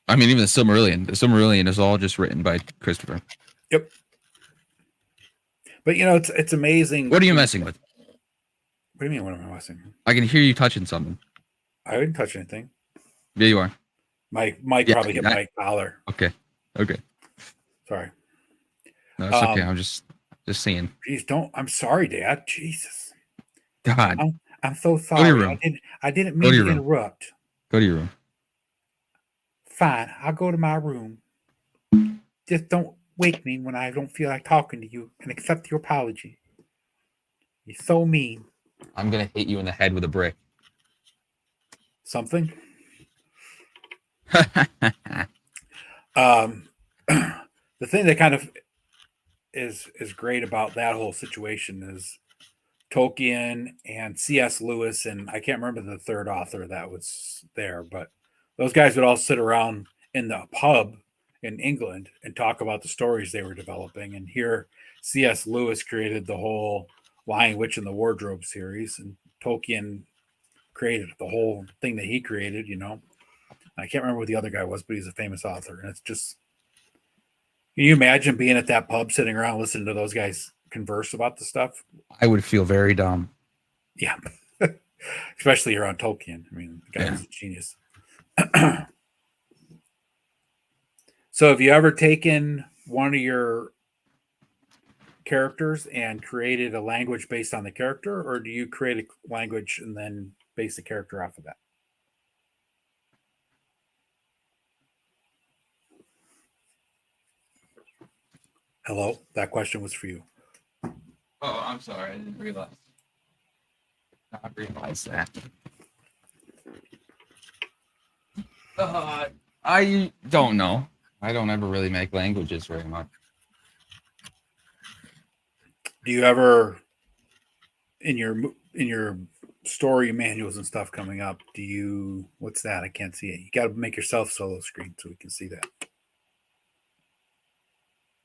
I mean, even the Silmarillion. The Silmarillion is all just written by Christopher. Yep. But it's amazing. What are you messing with? What do you mean? What am I messing? I can hear you touching something. I didn't touch anything. Yeah, you are. My mic Yeah, probably hit my collar. Okay. Okay. Sorry. No, it's okay. I'm just seeing. Geez, don't. I'm sorry, Dad. Jesus. God. I'm so Go to your sorry. room. I didn't Go mean to your to room. interrupt. Go to your room. Fine. I'll go to my room. Just don't wake me when I don't feel like talking to you and accept your apology. You're so mean. I'm gonna hit you in the head with a brick. Something. Um, the thing that kind of is great about that whole situation is Tolkien and C.S. Lewis, and I can't remember the third author that was there, but those guys would all sit around in the pub in England and talk about the stories they were developing. And here, C.S. Lewis created the whole Lion, Witch, and the Wardrobe series, and Tolkien created the whole thing that he created. I can't remember what the other guy was, but he's a famous author, and it's just. Can you imagine being at that pub, sitting around listening to those guys converse about the stuff? I would feel very dumb. Yeah. Especially around Tolkien. I mean, the guy was a genius. So have you ever taken one of your characters and created a language based on the character, or do you create a language and then base the character off of that? Hello? That question was for you. Oh, I'm sorry. I didn't realize. Not realize that. I don't know. I don't ever really make languages very much. Do you ever in your story manuals and stuff coming up, what's that? I can't see it. You got to make yourself solo screen so we can see that.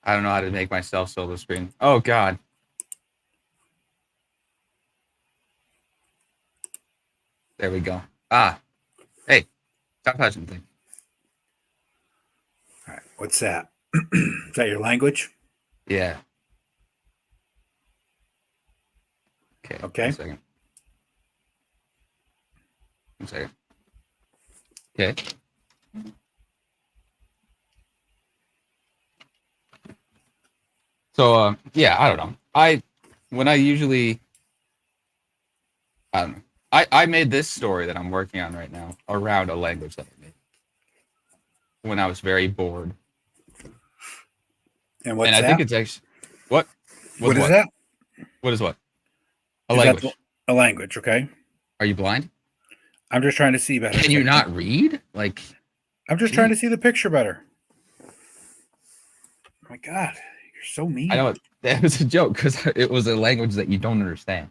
I don't know how to make myself solo screen. Oh God. There we go. Hey, stop touching the thing. All right. What's that? Is that your language? Yeah. Okay. Okay. 1 second. 1 second. Okay. So yeah, I don't know. I don't know. I made this story that I'm working on right now around a language that I made when I was very bored. And what's And I that? think it's actually what? What is that? What is what? A Is language. that a language? Okay. Are you blind? I'm just trying to see better. Can you not read? Like, I'm just trying to see the picture better. Oh my God, you're so mean. I know that was a joke because it was a language that you don't understand.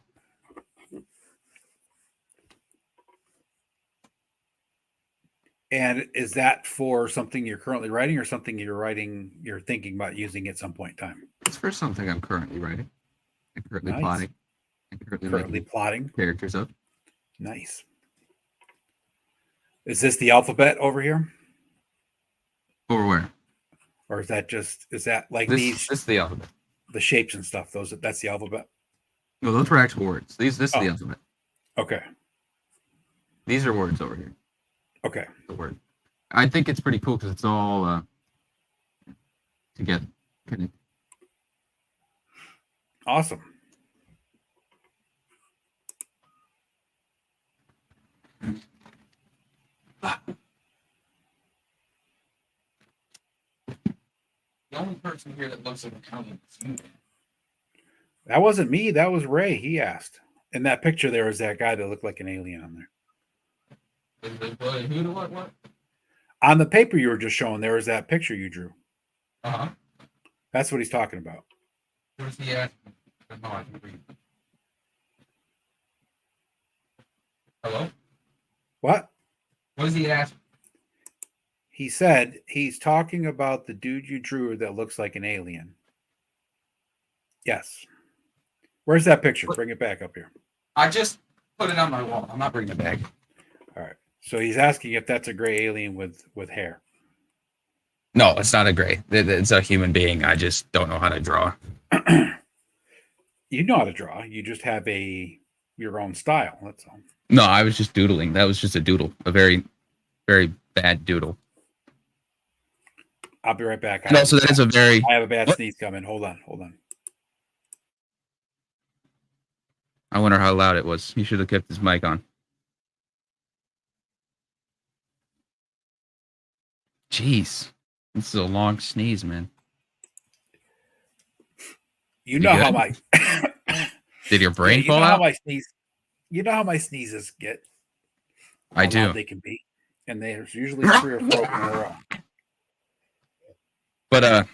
And is that for something you're currently writing or something you're thinking about using at some point in time? It's for something I'm currently writing. I'm currently Nice. plotting. I'm currently making plotting. characters up. Nice. Is this the alphabet over here? Over where? Or is that like This is the alphabet. the shapes and stuff? That's the alphabet. No, those were actual words. This is the alphabet. Okay. These are words over here. Okay. The word. I think it's pretty cool because it's all together. Connected. Awesome. only person here that looks like an alien is you. That wasn't me. That was Ray. He asked. In that picture, there was that guy that looked like an alien on there. Who to what? On the paper you were just showing, there was that picture you drew. Uh-huh. That's what he's talking about. Where's the at? No, I can read. Hello? What? What does he ask? He said he's talking about the dude you drew that looks like an alien. Yes. Where's that picture? Bring it back up here. I just put it on my wall. I'm not bringing it back. All right. So he's asking if that's a gray alien with hair. No, it's not a gray. It's a human being. I just don't know how to draw. You know how to draw. You just have your own style. That's all. No, I was just doodling. That was just a doodle. A very, very bad doodle. I'll be right back. And also, that is a very... I have a bad sneeze coming. Hold on. I wonder how loud it was. He should have kept his mic on. Jeez. This is a long sneeze, man. You know how my... Did your brain fall out? You know how my sneezes get. I do. They can be. And there's usually 3 or 4 in a row. But, I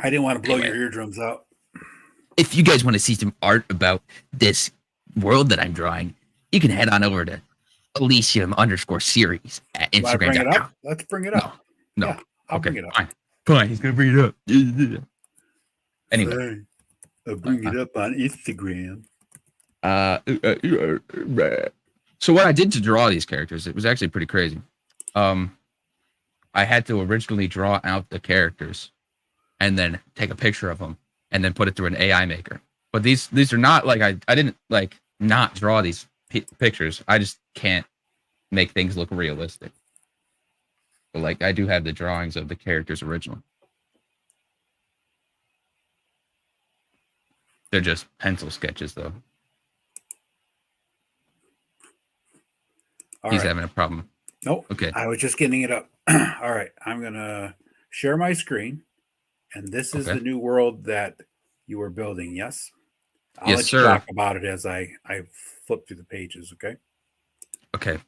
didn't want to blow your eardrums out. If you guys want to see some art about this world that I'm drawing, you can head on over to Elysium_series at Instagram. Let's bring it up. No. Yeah, I'll bring it up. Fine. He's going to bring it up. Anyway. I'll bring it up on Instagram. So what I did to draw these characters, it was actually pretty crazy. I had to originally draw out the characters and then take a picture of them and then put it through an AI maker. But these are not like I didn't like not draw these pictures. I just can't make things look realistic. But like I do have the drawings of the characters original. They're just pencil sketches though. He's having a problem. Nope. Okay. I was just getting it up. All right. I'm going to share my screen. And this is the new world that you were building. Yes? I'll let you talk about it as I flip through the pages. Okay? Okay.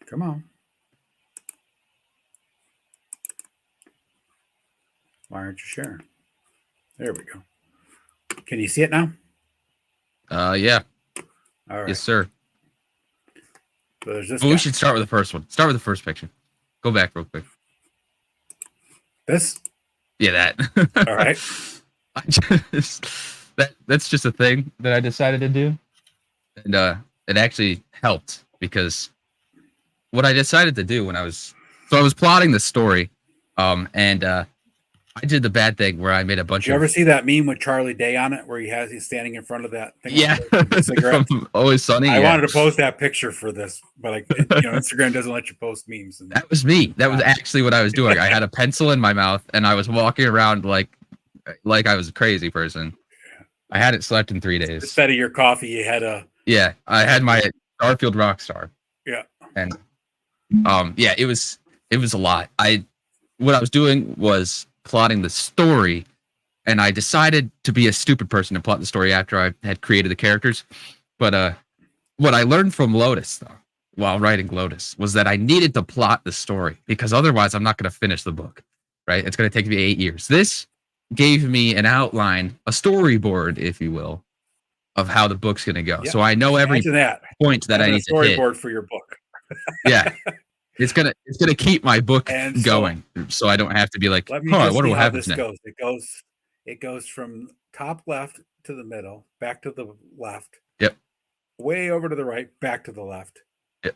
Come on. Why aren't you sharing? There we go. Can you see it now? Yeah. All right. Yes, sir. So there's this we should start with the first one. Start with the first picture. Go back real quick. This? Yeah, that. All right. That's just a thing that I decided to do. And it actually helped because what I decided to do when I was plotting the story, and I did the bad thing where I made a bunch of... Did you ever see that meme with Charlie Day on it where he's standing in front of that thing? Yeah. Always Sunny. I wanted to post that picture for this, but Instagram doesn't let you post memes. That was me. That was actually what I was doing. I had a pencil in my mouth and I was walking around like I was a crazy person. I hadn't slept in 3 days. Instead of your coffee, you had a... Yeah, I had my Starfield Rockstar. Yeah. And yeah, it was a lot. What I was doing was plotting the story, and I decided to be a stupid person and plot the story after I had created the characters. But what I learned from Lotus, though, while writing Lotus, was that I needed to plot the story because otherwise I'm not going to finish the book, right? It's going to take me 8 years. This gave me an outline, a storyboard, if you will, of how the book's going to go. Yeah. So I know every point that I need to hit. Storyboard for your book. Yeah. It's gonna keep my book going, so I don't have to be like, what will happen next? It goes from top left to the middle, back to the left. Yep. Way over to the right, back to the left. Yep.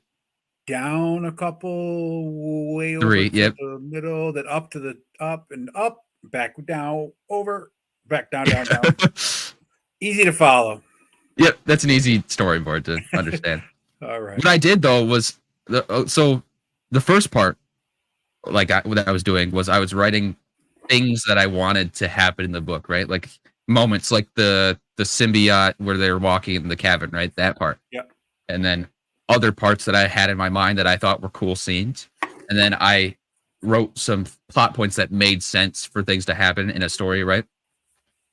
Down a couple, way over to the middle, then up to the up and up, back down, over, back down, down, down. Easy to follow. Yep, that's an easy storyboard to understand. All right. What I did though was the first part, what I was doing was I was writing things that I wanted to happen in the book, right? Like moments like the symbiote where they're walking in the cavern, right? That part. Yeah. and then other parts that I had in my mind that I thought were cool scenes. And then I wrote some plot points that made sense for things to happen in a story, right?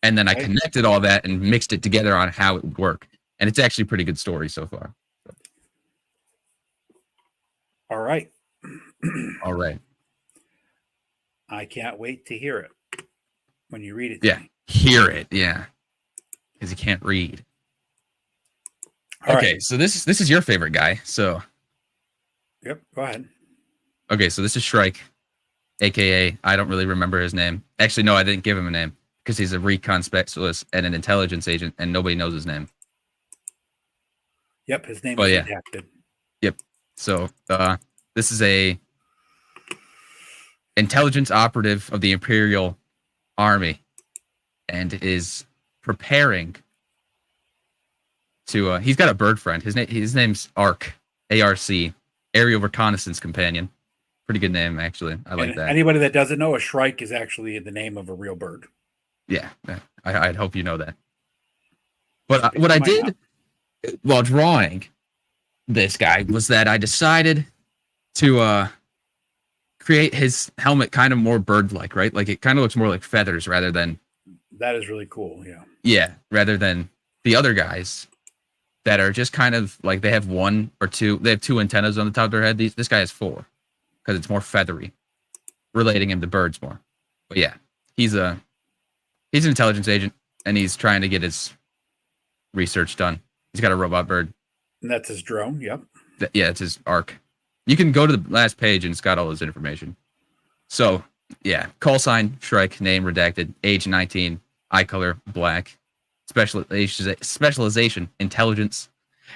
And then I Okay. connected all that and mixed it together on how it would work. And it's actually a pretty good story so far. All right. All right. I can't wait to hear it when you read it to Yeah. me. Hear it. Yeah. Because you can't read. All Okay. right. So this is your favorite guy. So, Yep. Go ahead. okay. So this is Shrike, AKA, I don't really remember his name. Actually, no, I didn't give him a name because he's a recon specialist and an intelligence agent and nobody knows his name. Yep. His name But is yeah. redacted. Yep. So this is a intelligence operative of the Imperial Army and is preparing to he's got a bird friend. His name's Arc, ARC, Aerial Reconnaissance Companion. Pretty good name, actually. I like that. Anybody that doesn't know, a shrike is actually the name of a real bird. Yeah, I'd hope you know that. But what I did while drawing this guy was that I decided to create his helmet kind of more bird-like, right? Like it kind of looks more like feathers rather than That is really cool. Yeah. yeah, rather than the other guys that are just kind of like they have one or two. They have two antennas on the top of their head. This guy has four because it's more feathery, relating him to birds more. But yeah, he's an intelligence agent and he's trying to get his research done. He's got a robot bird. And that's his drone. Yep. Yeah, it's his arc. You can go to the last page and it's got all his information. So yeah, call sign Shrike, name redacted, age 19, eye color black, specialization intelligence,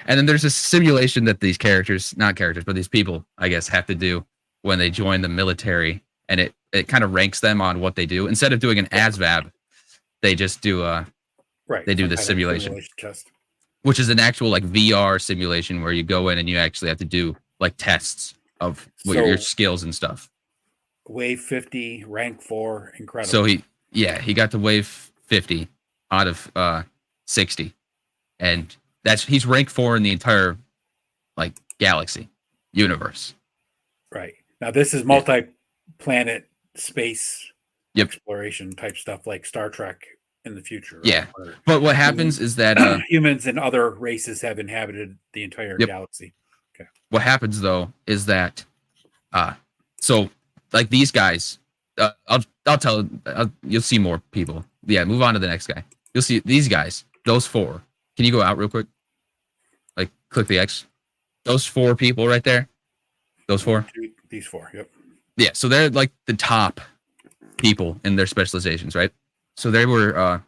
and then there's a simulation that these not characters, but these people, I guess, have to do when they join the military, and it kind of ranks them on what they do. Instead of doing an ASVAB, they just do right. They do the simulation test, which is an actual like VR simulation where you go in and you actually have to do like tests of your skills and stuff. Wave 50, rank 4, incredible. So he got to wave 50 out of 60, and he's rank 4 in the entire like galaxy universe. Right. Now this is multi-planet space exploration type stuff like Star Trek in the future. Right? Yeah. But what happens is that humans and other races have inhabited the entire galaxy. Okay. What happens though is that so like these guys, I'll tell you'll see more people. Yeah, move on to the next guy. You'll see these guys, those four. Can you go out real quick? Like click the X. Those four people right there. Those four. These four. Yep. Yeah, so they're like the top people in their specializations, right? So they were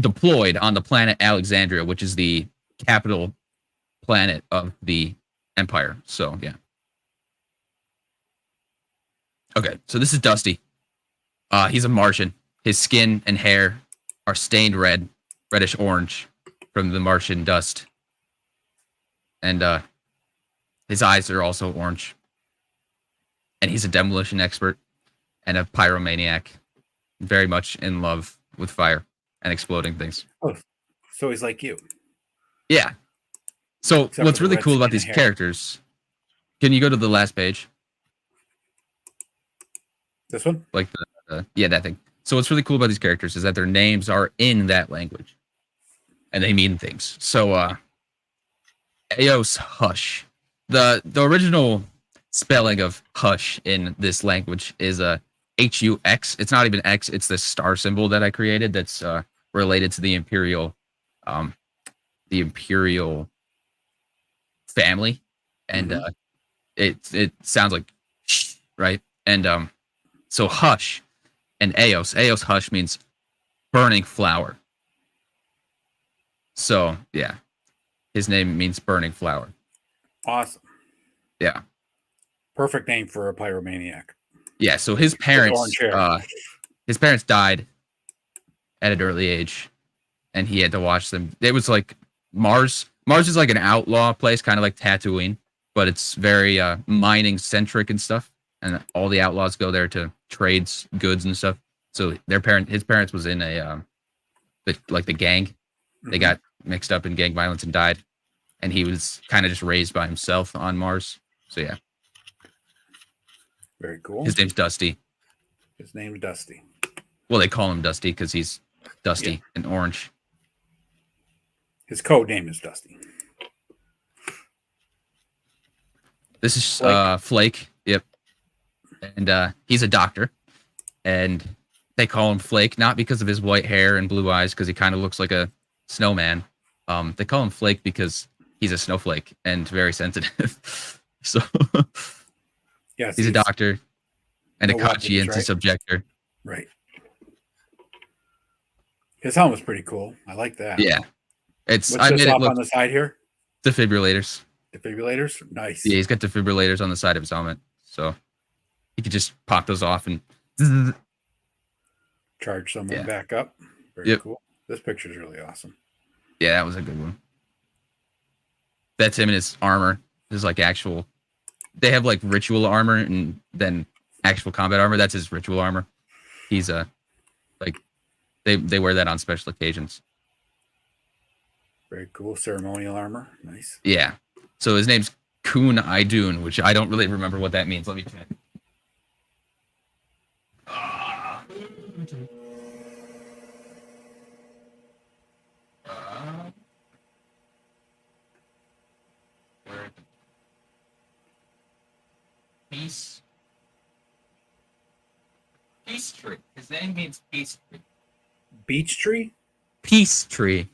deployed on the planet Alexandria, which is the capital planet of the Empire. So yeah. Okay, so this is Dusty. He's a Martian. His skin and hair are stained red, reddish orange from the Martian dust. And his eyes are also orange. And he's a demolition expert and a pyromaniac, very much in love with fire and exploding things. Oh, so he's like you. Yeah. So what's really cool about these characters, can you go to the last page? This one? Like yeah, that thing. So what's really cool about these characters is that their names are in that language. And they mean things. So Eos Hush. The original spelling of hush in this language is HUX. It's not even X, it's the star symbol that I created that's related to the Imperial family. And it sounds like shh, right? And so hush and Eos Hush means burning flower. So yeah, his name means burning flower. Awesome. Yeah. Perfect name for a pyromaniac. Yeah, so his parents died at an early age, and he had to watch them. It was like Mars. Mars is like an outlaw place, kind of like Tatooine, but it's very mining centric and stuff. And all the outlaws go there to trade goods and stuff. So his parents was in the gang. They got mixed up in gang violence and died. and he was kind of just raised by himself on Mars. So yeah, Very cool. his name's Dusty. His name's Dusty. Well, they call him Dusty because he's dusty Yeah. and orange. His code name is Dusty. This is Flake. Flake. Yep. And he's a doctor. And they call him Flake, not because of his white hair and blue eyes, because he kind of looks like a snowman. They call him Flake because he's a snowflake and very sensitive. So Yes, he's a doctor and no a weapons, conscientious right? objector. Right. His helmet's pretty cool. I like that. Yeah. What's I this made it up look on the side here? defibrillators. Defibrillators? Nice. Yeah, he's got defibrillators on the side of his helmet. So he could just pop those off and Charge someone Yeah. back up. Very Yep. cool. This picture's really awesome. yeah, that was a good one. That's him in his armor. His like actual they have like ritual armor and then actual combat armor. That's his ritual armor. He's like they wear that on special occasions. Very cool. Ceremonial armor. Nice. Yeah. So his name's Kun Idun, which I don't really remember what that means. Let me check. Peace. Peace tree. His name means peace tree. Beech tree? Peace tree.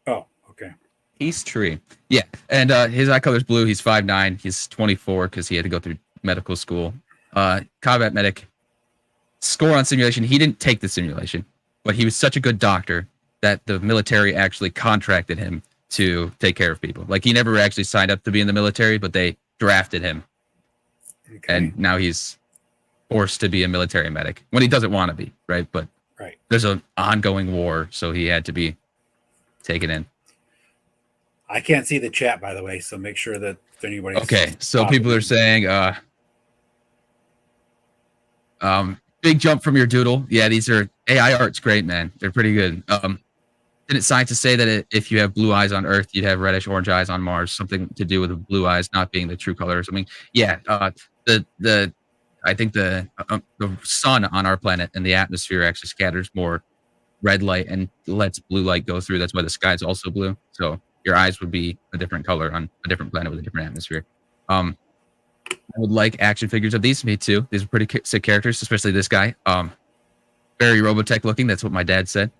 Oh, okay. Peace tree. Yeah. And his eye color's blue. He's 5'9". He's 24 because he had to go through medical school. Combat medic. Score on simulation. He didn't take the simulation, but he was such a good doctor that the military actually contracted him to take care of people. Like he never actually signed up to be in the military, but they drafted him. Okay. And now he's forced to be a military medic when he doesn't want to be, right? But right. there's an ongoing war, so he had to be taken in. I can't see the chat, by the way, so make sure that if anybody. Okay, so people are saying, big jump from your doodle. Yeah, these are AI art's great, man. They're pretty good. Didn't scientists say that if you have blue eyes on Earth, you'd have reddish orange eyes on Mars? Something to do with the blue eyes not being the true color or something. Yeah, I think the sun on our planet and the atmosphere actually scatters more red light and lets blue light go through. That's why the sky is also blue. So your eyes would be a different color on a different planet with a different atmosphere. I would like action figures of these. Me too. These are pretty sick characters, especially this guy. Very Robotech looking. That's what my dad said.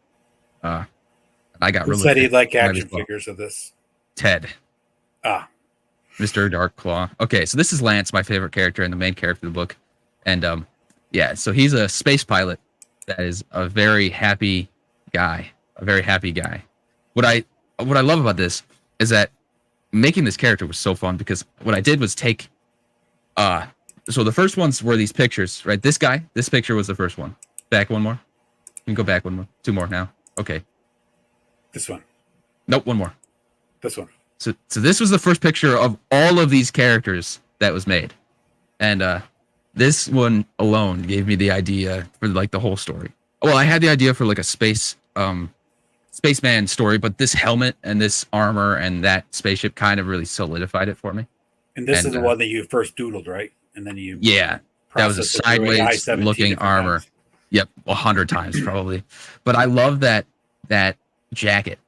I got Who really said he'd like action figures of this? Ted. Ah. Mr. Darkclaw. Okay, so this is Lance, my favorite character and the main character of the book. And yeah, so he's a space pilot that is a very happy guy. A very happy guy. What I love about this is that making this character was so fun because what I did was take so the first ones were these pictures, right? This picture was the first one. Back one more. You can go back one more. Two more now. Okay. This one. Nope, one more. This one. So this was the first picture of all of these characters that was made. And this one alone gave me the idea for like the whole story. Well, I had the idea for like a spaceman story, but this helmet and this armor and that spaceship kind of really solidified it for me. And this is the one that you first doodled, right? And then you that was a sideways looking armor. Times. Yep, 100 times probably. But I love that jacket.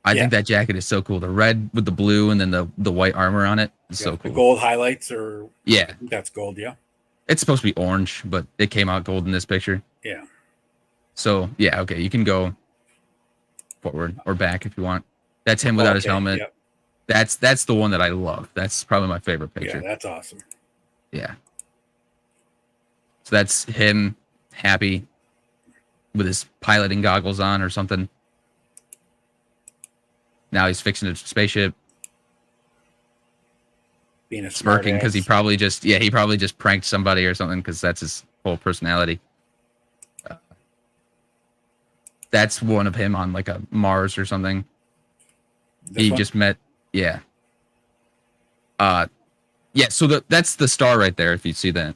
I think that jacket is so cool. The red with the blue and then the white armor on it is so cool. The gold highlights or yeah, I think that's gold. Yeah, it's supposed to be orange, but it came out gold in this picture. Yeah. So yeah, okay, you can go forward or back if you want. That's him without his helmet. Yep. That's the one that I love. That's probably my favorite picture. Yeah, that's awesome. Yeah. So that's him happy with his piloting goggles on or something. Now he's fixing a spaceship. Being a smirking because he probably just pranked somebody or something because that's his whole personality. That's one of him on like a Mars or something. Just met. Yeah. Yeah. So that's the star right there. If you see that,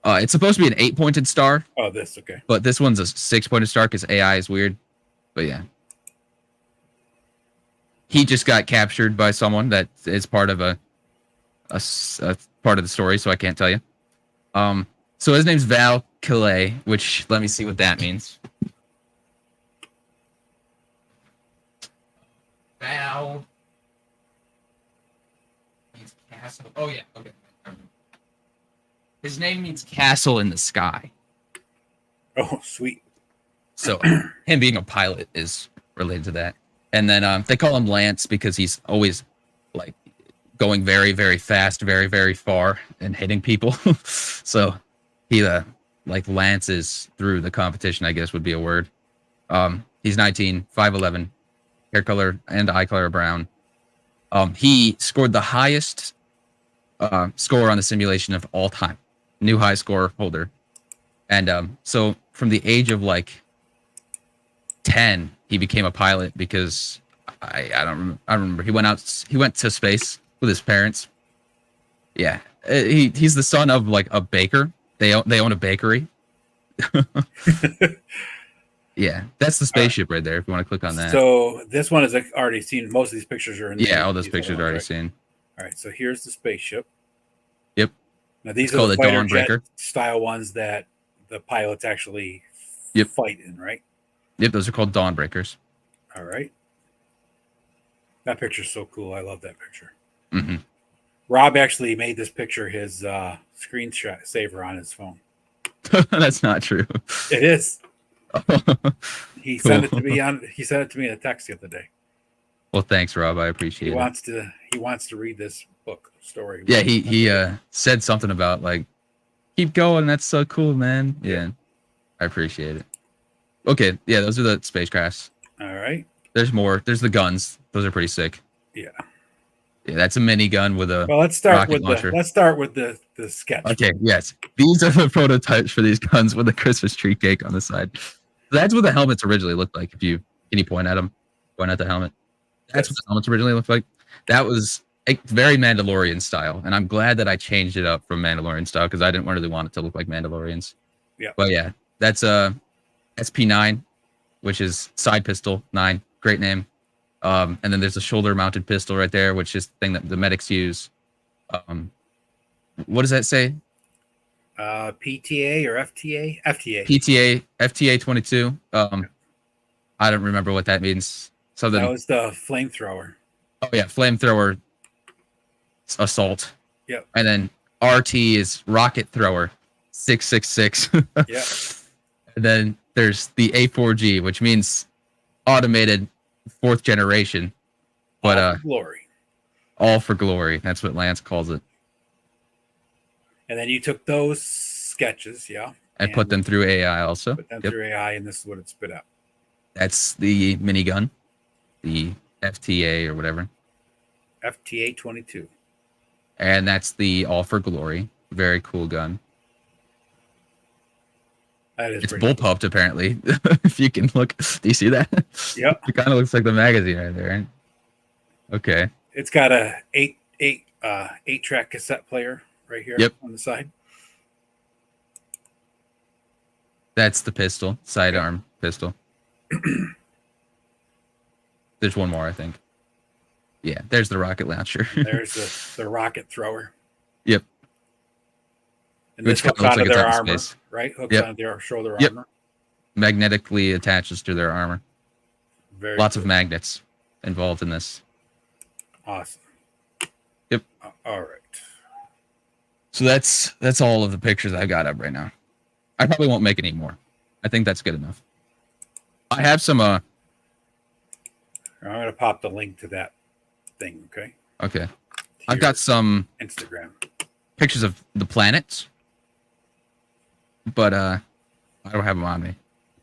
it's supposed to be an 8-pointed star. Oh, this okay. But this one's a 6-pointed star because AI is weird. But yeah. he just got captured by someone that is part of a part of the story, so I can't tell you. So his name's Val Killet, which let me see what that means. Val means castle. Oh yeah, okay. His name means castle in the sky. Oh, sweet. So him being a pilot is related to that. And then they call him Lance because he's always like going very, very fast, very, very far and hitting people. So he like lances through the competition, I guess would be a word. He's 19, 5'11", hair color and eye color brown. He scored the highest score on the simulation of all time. New high score holder. And so from the age of like 10, he became a pilot because I don't remember. He went to space with his parents. Yeah. He's the son of like a baker. They own a bakery. Yeah, that's the spaceship right there. If you want to click on that. So this one is already seen. Most of these pictures are in. Yeah, all those pictures are already seen. All right, so here's the spaceship. Yep. Now these are the fighter jet style ones that the pilots actually fight in, right? Yep, those are called Dawnbreakers. All right. That picture's so cool. I love that picture. Mm-hmm. Rob actually made this picture his screenshot saver on his phone. That's not true. It is. He sent it to me in a text the other day. Well, thanks, Rob. I appreciate it. He wants to read this book story. Yeah, he said something about like, keep going. That's so cool, man. Yeah, I appreciate it. Okay, yeah, those are the spacecrafts. All right. There's more. There's the guns. Those are pretty sick. Yeah. Yeah, that's a minigun with a let's start rocket launcher. Let's start with the sketch. Okay, yes. These are the prototypes for these guns with the Christmas tree cake on the side. That's what the helmets originally looked like. Can you point at them? Point at the helmet. That's what the helmets originally looked like. That was very Mandalorian style, and I'm glad that I changed it up from Mandalorian style because I didn't really want it to look like Mandalorians. Yeah. But yeah, that's SP9, which is side pistol 9. Great name. And then there's a shoulder-mounted pistol right there, which is the thing that the medics use. What does that say? PTA or FTA? FTA. FTA 22. I don't remember what that means. Something. That was the flamethrower. Oh yeah, flamethrower assault. Yep. And then RT is rocket thrower 666. Yeah. And then there's the A4G, which means automated 4th generation. But all for glory. All for glory. That's what Lance calls it. And then you took those sketches, yeah. And put them through AI also. Put them through AI, and this is what it spit out. That's the minigun, the FTA or whatever. FTA 22. And that's the All for Glory. Very cool gun. That is. It's bullpupped, apparently. If you can look, do you see that? Yep. It kind of looks like the magazine right there. Okay. It's got a 8-track cassette player right here on the side. That's the pistol, sidearm pistol. There's one more, I think. Yeah, there's the rocket launcher. There's the rocket thrower. Yep. And this hooks onto their armor, right? Hooks onto their shoulder armor. Magnetically attaches to their armor. Lots of magnets involved in this. Awesome. Yep. All right. So that's all of the pictures I got up right now. I probably won't make any more. I think that's good enough. I have some I'm gonna pop the link to that thing, okay? Okay. I've got some Instagram pictures of the planets. But I don't have them on me.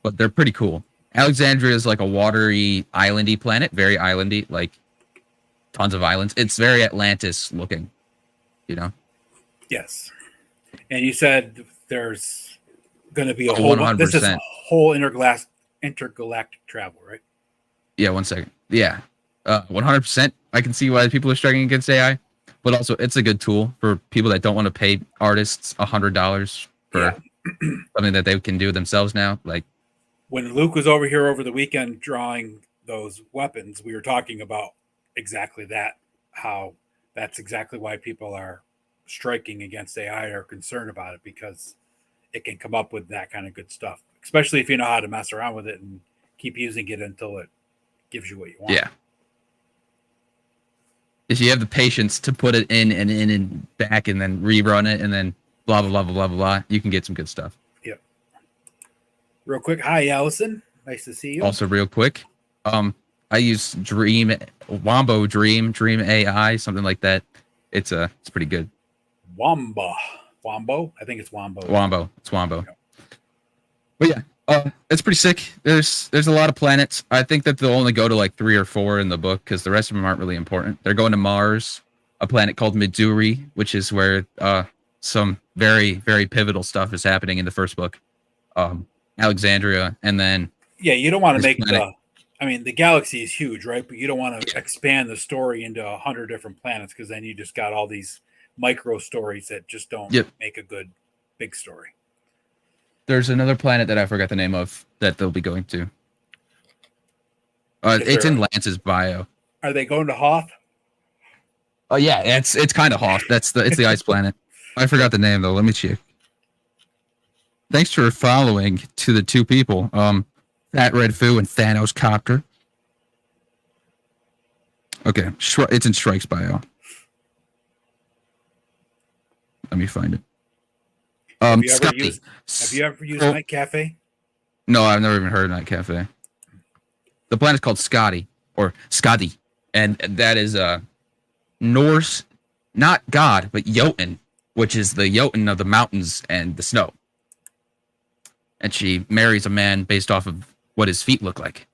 But they're pretty cool. Alexandria is like a watery, islandy planet, very islandy, like tons of islands. It's very Atlantis looking, you know? Yes. And you said there's going to be a whole 100%. This is a whole intergalactic travel, right? Yeah, 1 second. Yeah. 100%. I can see why people are struggling against AI, but also it's a good tool for people that don't want to pay artists $100 for something that they can do themselves now. Like when Luke was over here over the weekend drawing those weapons, we were talking about exactly that. How that's exactly why people are striking against AI or concerned about it because it can come up with that kind of good stuff, especially if you know how to mess around with it and keep using it until it gives you what you want. Yeah. If you have the patience to put it in and back and then rerun it and then blah blah blah blah blah blah, you can get some good stuff. Yep. Real quick, hi Allison, nice to see you. Also, real quick, I use Wombo Dream AI, something like that. It's pretty good. Wombo, I think it's Wombo. It's Wombo. Yep. But yeah, it's pretty sick. There's a lot of planets. I think that they'll only go to like 3 or 4 in the book because the rest of them aren't really important. They're going to Mars, a planet called Midori, which is where some very, very pivotal stuff is happening in the first book. Alexandria, and then you don't want to make the galaxy is huge, right? But you don't want to expand the story into 100 different planets because then you just got all these micro stories that just don't make a good big story. There's another planet that I forgot the name of that they'll be going to. It's in Lance's bio. Are they going to Hoth? Oh yeah, it's kind of Hoth. It's the ice planet. I forgot the name though. Let me check. Thanks for following to the 2 people. Fat Red Foo and Thanos Copter. Okay, it's in Strike's bio. Let me find it. Have you ever used Night Cafe? No, I've never even heard of Night Cafe. The planet's called Scotty or Scotty, and that is Norse, not God, but Jotun, which is the Jotun of the mountains and the snow. And she marries a man based off of what his feet look like.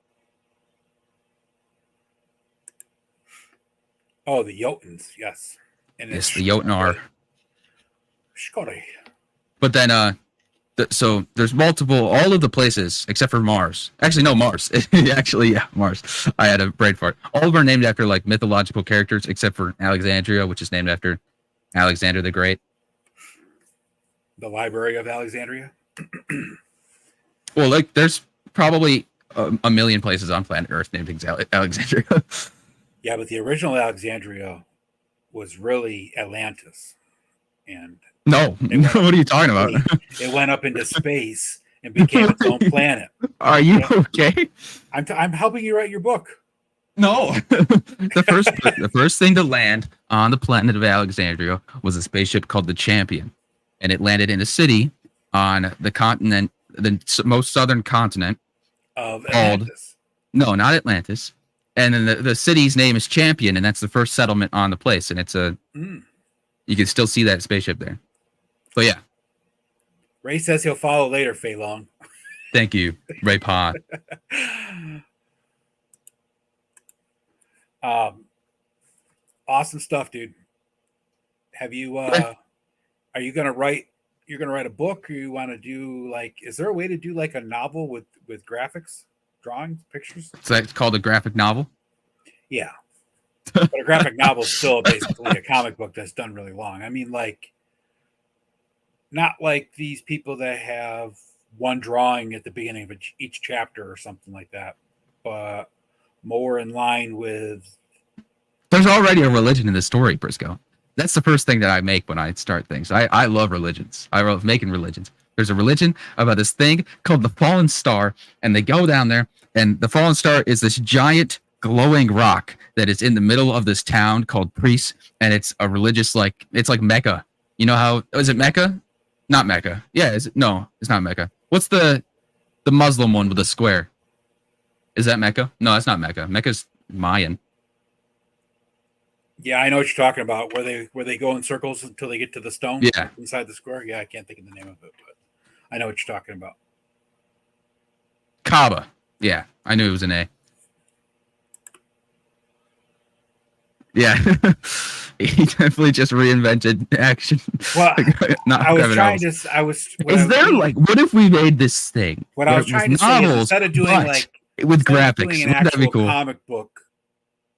Oh, the Jotuns, yes. And yes, the Jotun are. Scotty. But then, so there's all of the places except for Mars. Actually, no, Mars. Mars. I had a brain fart. All of them are named after like mythological characters except for Alexandria, which is named after Alexander the Great. The Library of Alexandria? Well, like there's probably a million places on planet Earth named Alexandria. Yeah, but the original Alexandria was really Atlantis. And no, what are you talking about? It went up into space and became its own planet. Are you okay? I'm helping you write your book. No. the first thing to land on the planet of Alexandria was a spaceship called the Champion. And it landed in a city on the continent, the most southern continent of Atlantis. No, not Atlantis. And then the city's name is Champion, and that's the first settlement on the place. And it's you can still see that spaceship there. But yeah. Ray says he'll follow later, Fei Long. Thank you, Ray Pod. Awesome stuff, dude. Have you are you gonna write a book, or you want to do like, is there a way to do like a novel with graphics, drawings, pictures? So it's called a graphic novel? Yeah. But a graphic novel is still basically a comic book that's done really long. I mean, like, not like these people that have one drawing at the beginning of each chapter or something like that, but more in line with. There's already a religion in the story, Briscoe. That's the first thing that I make when I start things. I love religions. I love making religions. There's a religion about this thing called the Fallen Star, and they go down there, and the Fallen Star is this giant glowing rock that is in the middle of this town called Priest, and it's a religious, like, it's like Mecca. You know how, is it Mecca? Not Mecca. Yeah, no, it's not Mecca. What's the Muslim one with the square? Is that Mecca? No, that's not Mecca. Mecca's Mayan. Yeah, I know what you're talking about. Where they go in circles until they get to the stone inside the square. Yeah, I can't think of the name of it, but I know what you're talking about. Kaaba. Yeah, I knew it was an A. Yeah, he definitely just reinvented action. Well, I was trying to. Is there like, what if we made this thing? What I was trying to say is, instead of doing like with graphics, an actual comic book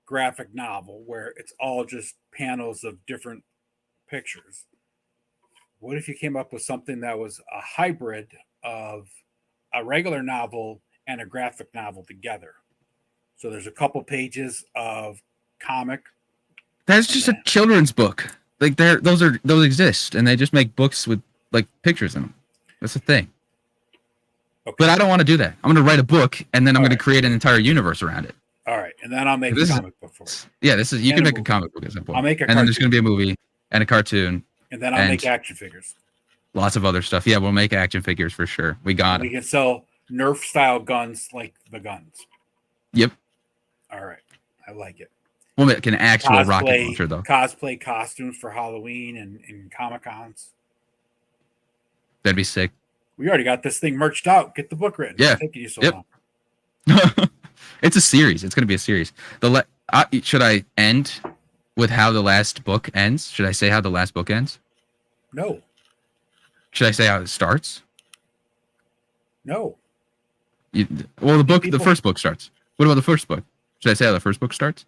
graphic novel where it's all just panels of different pictures, what if you came up with something that was a hybrid of a regular novel and a graphic novel together? So there's a couple pages of comic. That's just a children's book. Like those exist, and they just make books with like pictures in them. That's the thing. Okay. But I don't want to do that. I'm going to write a book, and then I'm going to create an entire universe around it. All right, and then I'll make a comic book for it. Yeah, you can make a comic book at some point. I'll make a and then there's going to be a movie and a cartoon. And then I'll make action figures. Lots of other stuff. Yeah, we'll make action figures for sure. We got it. We can sell Nerf style guns like the guns. Yep. All right, I like it. We'll make an actual rocket launcher though. Cosplay costumes for Halloween and Comic Cons. That'd be sick. We already got this thing merched out. Get the book written. Yeah. It's taking you so long. It's a series. It's going to be a series. Should I end with how the last book ends? Should I say how the last book ends? No. Should I say how it starts? No. The first book starts. What about the first book? Should I say how the first book starts?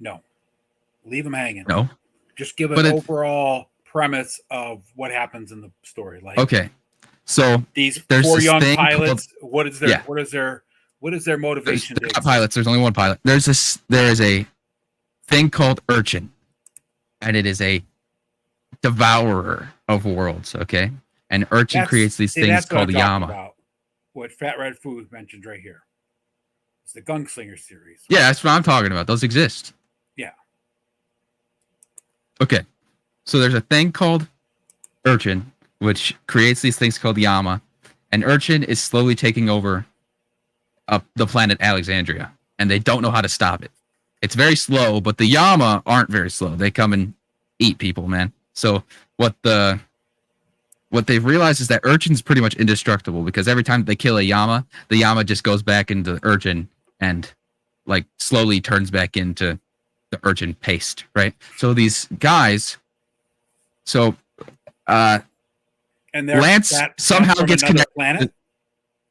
No. Leave them hanging. No. Just give an overall premise of what happens in the story. Like, okay. So these 4 young pilots. What is their motivation? They're not pilots. There's only one pilot. There is a thing called Urchin, and it is a devourer of worlds. Okay, and Urchin creates these things called Yama. What Fat Red Food mentioned right here. It's the Gunslinger series. Yeah, that's what I'm talking about. Those exist. Yeah. Okay, so there's a thing called Urchin, which creates these things called Yama, and Urchin is slowly taking over the planet Alexandria, and they don't know how to stop it. It's very slow, but the Yama aren't very slow. They come and eat people, man. So what they've realized is that Urchin's pretty much indestructible because every time they kill a Yama, the Yama just goes back into Urchin and like slowly turns back into the Urchin paste, right? So these guys, and Lance somehow gets connected. Planet?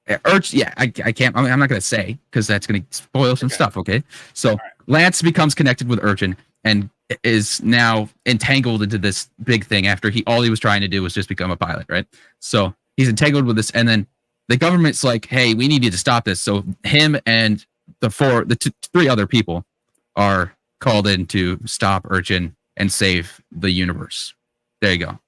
I can't. I'm not going to say because that's going to spoil some stuff. Okay, so Lance becomes connected with Urchin and is now entangled into this big thing. After all he was trying to do was just become a pilot, right? So he's entangled with this, and then the government's like, "Hey, we need you to stop this." So him and the three other people are called in to stop Urchin and save the universe. There you go.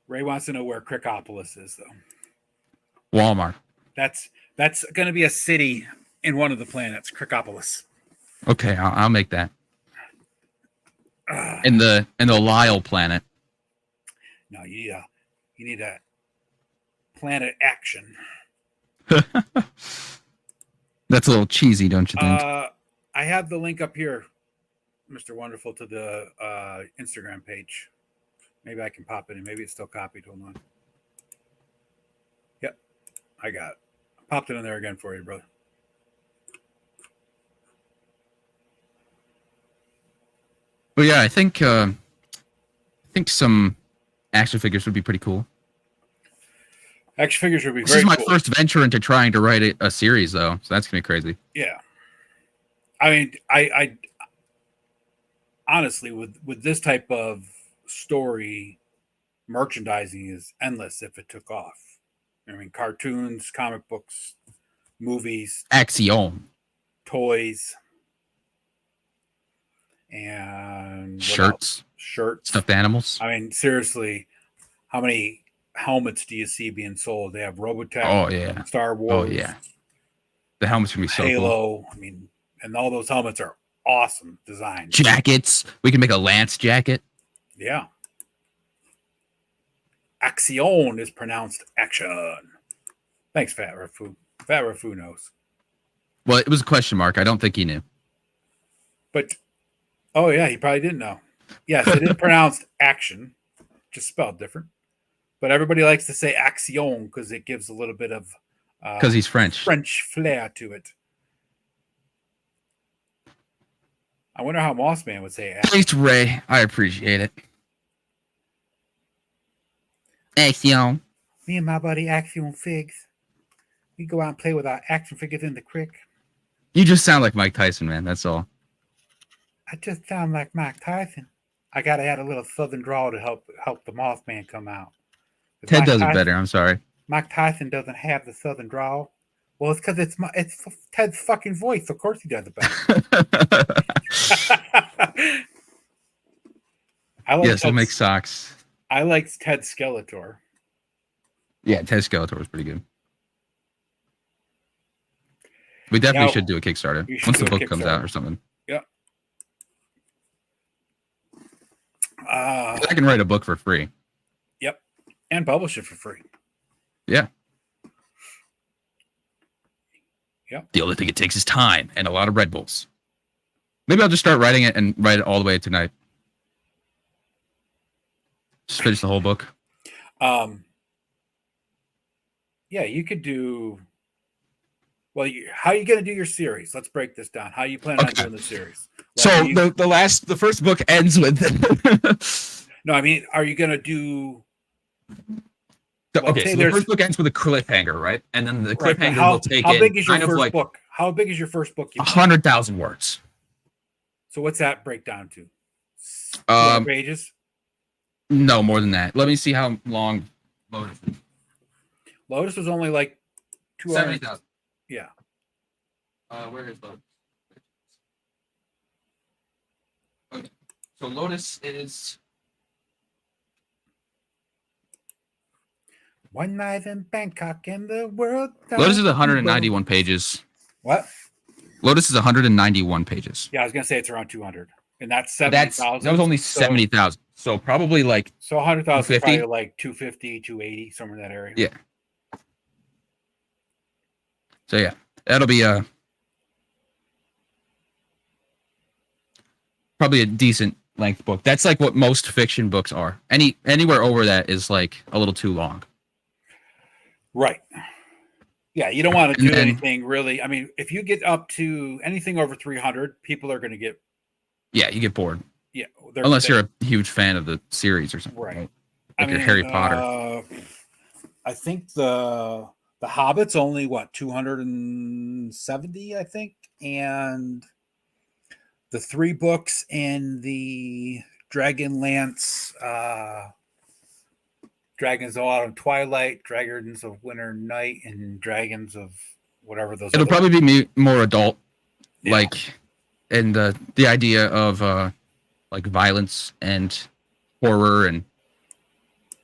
Ray wants to know where Crickopolis is, though. Walmart. That's going to be a city in one of the planets, Crickopolis. Okay, I'll make that. In the Lyle planet. No, you need a planet action. That's a little cheesy, don't you think? I have the link up here, Mr. Wonderful, to the Instagram page. Maybe I can pop it in. Maybe it's still copied. Hold on. Yep, I got it. I popped it in there again for you, brother. But yeah, I think some action figures would be pretty cool. Action figures would be This very is my cool. first venture into trying to write a series, though, so that's gonna be crazy. Yeah, I mean, I honestly, with this type of story, merchandising is endless if it took off. I mean, cartoons, comic books, movies, Axiom, toys, and shirts, stuffed animals. I mean, seriously, how many helmets do you see being sold? They have Robotech. Oh yeah, Star Wars. Oh yeah, the helmets can be so Halo. cool. I mean, and all those helmets are awesome design. Jackets. We can make a Lance jacket. Yeah. Action is pronounced action. Thanks, Fat Rafu. Fat Rafu knows. Well, it was a question mark. I don't think he knew. But, oh yeah, he probably didn't know. Yes, it is pronounced action, just spelled different. But everybody likes to say action because it gives a little bit of because he's French flair to it. I wonder how Mossman would say action. Thanks, Ray. I appreciate it. Action. Me and my buddy Action Figs. We go out and play with our action figures in the Crick. You just sound like Mike Tyson, man. That's all. I just sound like Mike Tyson. I gotta add a little southern drawl to help the Mothman come out. Ted does it better. I'm sorry. Mike Tyson doesn't have the southern drawl. Well, it's because it's Ted's fucking voice. Of course he does it better. I like Yes, we'll make socks. I like Ted Skeletor. Yeah, Ted Skeletor was pretty good. We definitely should do a Kickstarter once the book comes out or something. Yep. I can write a book for free. Yep. And publish it for free. Yeah. Yep. The only thing it takes is time and a lot of Red Bulls. Maybe I'll just start writing it and write it all the way tonight. Just finish the whole book. Yeah, you could do. Well, how are you going to do your series? Let's break this down. How are you planning on doing the series? Like so the first book ends with. No, I mean, are you going to do? Okay, so the first book ends with a cliffhanger, right? And then the cliffhanger will take how big is your first book? How big is your first book? 100,000 words. So what's that break down to? 200 pages? No, more than that. Let me see how long Lotus is. Lotus was only like 70,000. Yeah. Where is Lotus? Okay. So Lotus is One Night in Bangkok and the World. Lotus is 191 pages. What? Lotus is 191 pages. Yeah, I was gonna say it's around 200, and that's 70,000. That was only 70,000. So probably like 100,000, probably like 250, 280, somewhere in that area. Yeah. So yeah, that'll be probably a decent length book. That's like what most fiction books are. Anywhere over that is like a little too long. Right. Yeah, you don't want to do anything really. I mean, if you get up to anything over 300, people are going to get. Yeah, you get bored. Yeah, unless you're a huge fan of the series or something. Right. Like your Harry Potter. I think the Hobbit's only 270, I think, and the 3 books in the Dragonlance, Dragons of Autumn Twilight, Dragons of Winter Night, and Dragons of whatever those. It'll probably be more adult, like, and the idea of like violence and horror and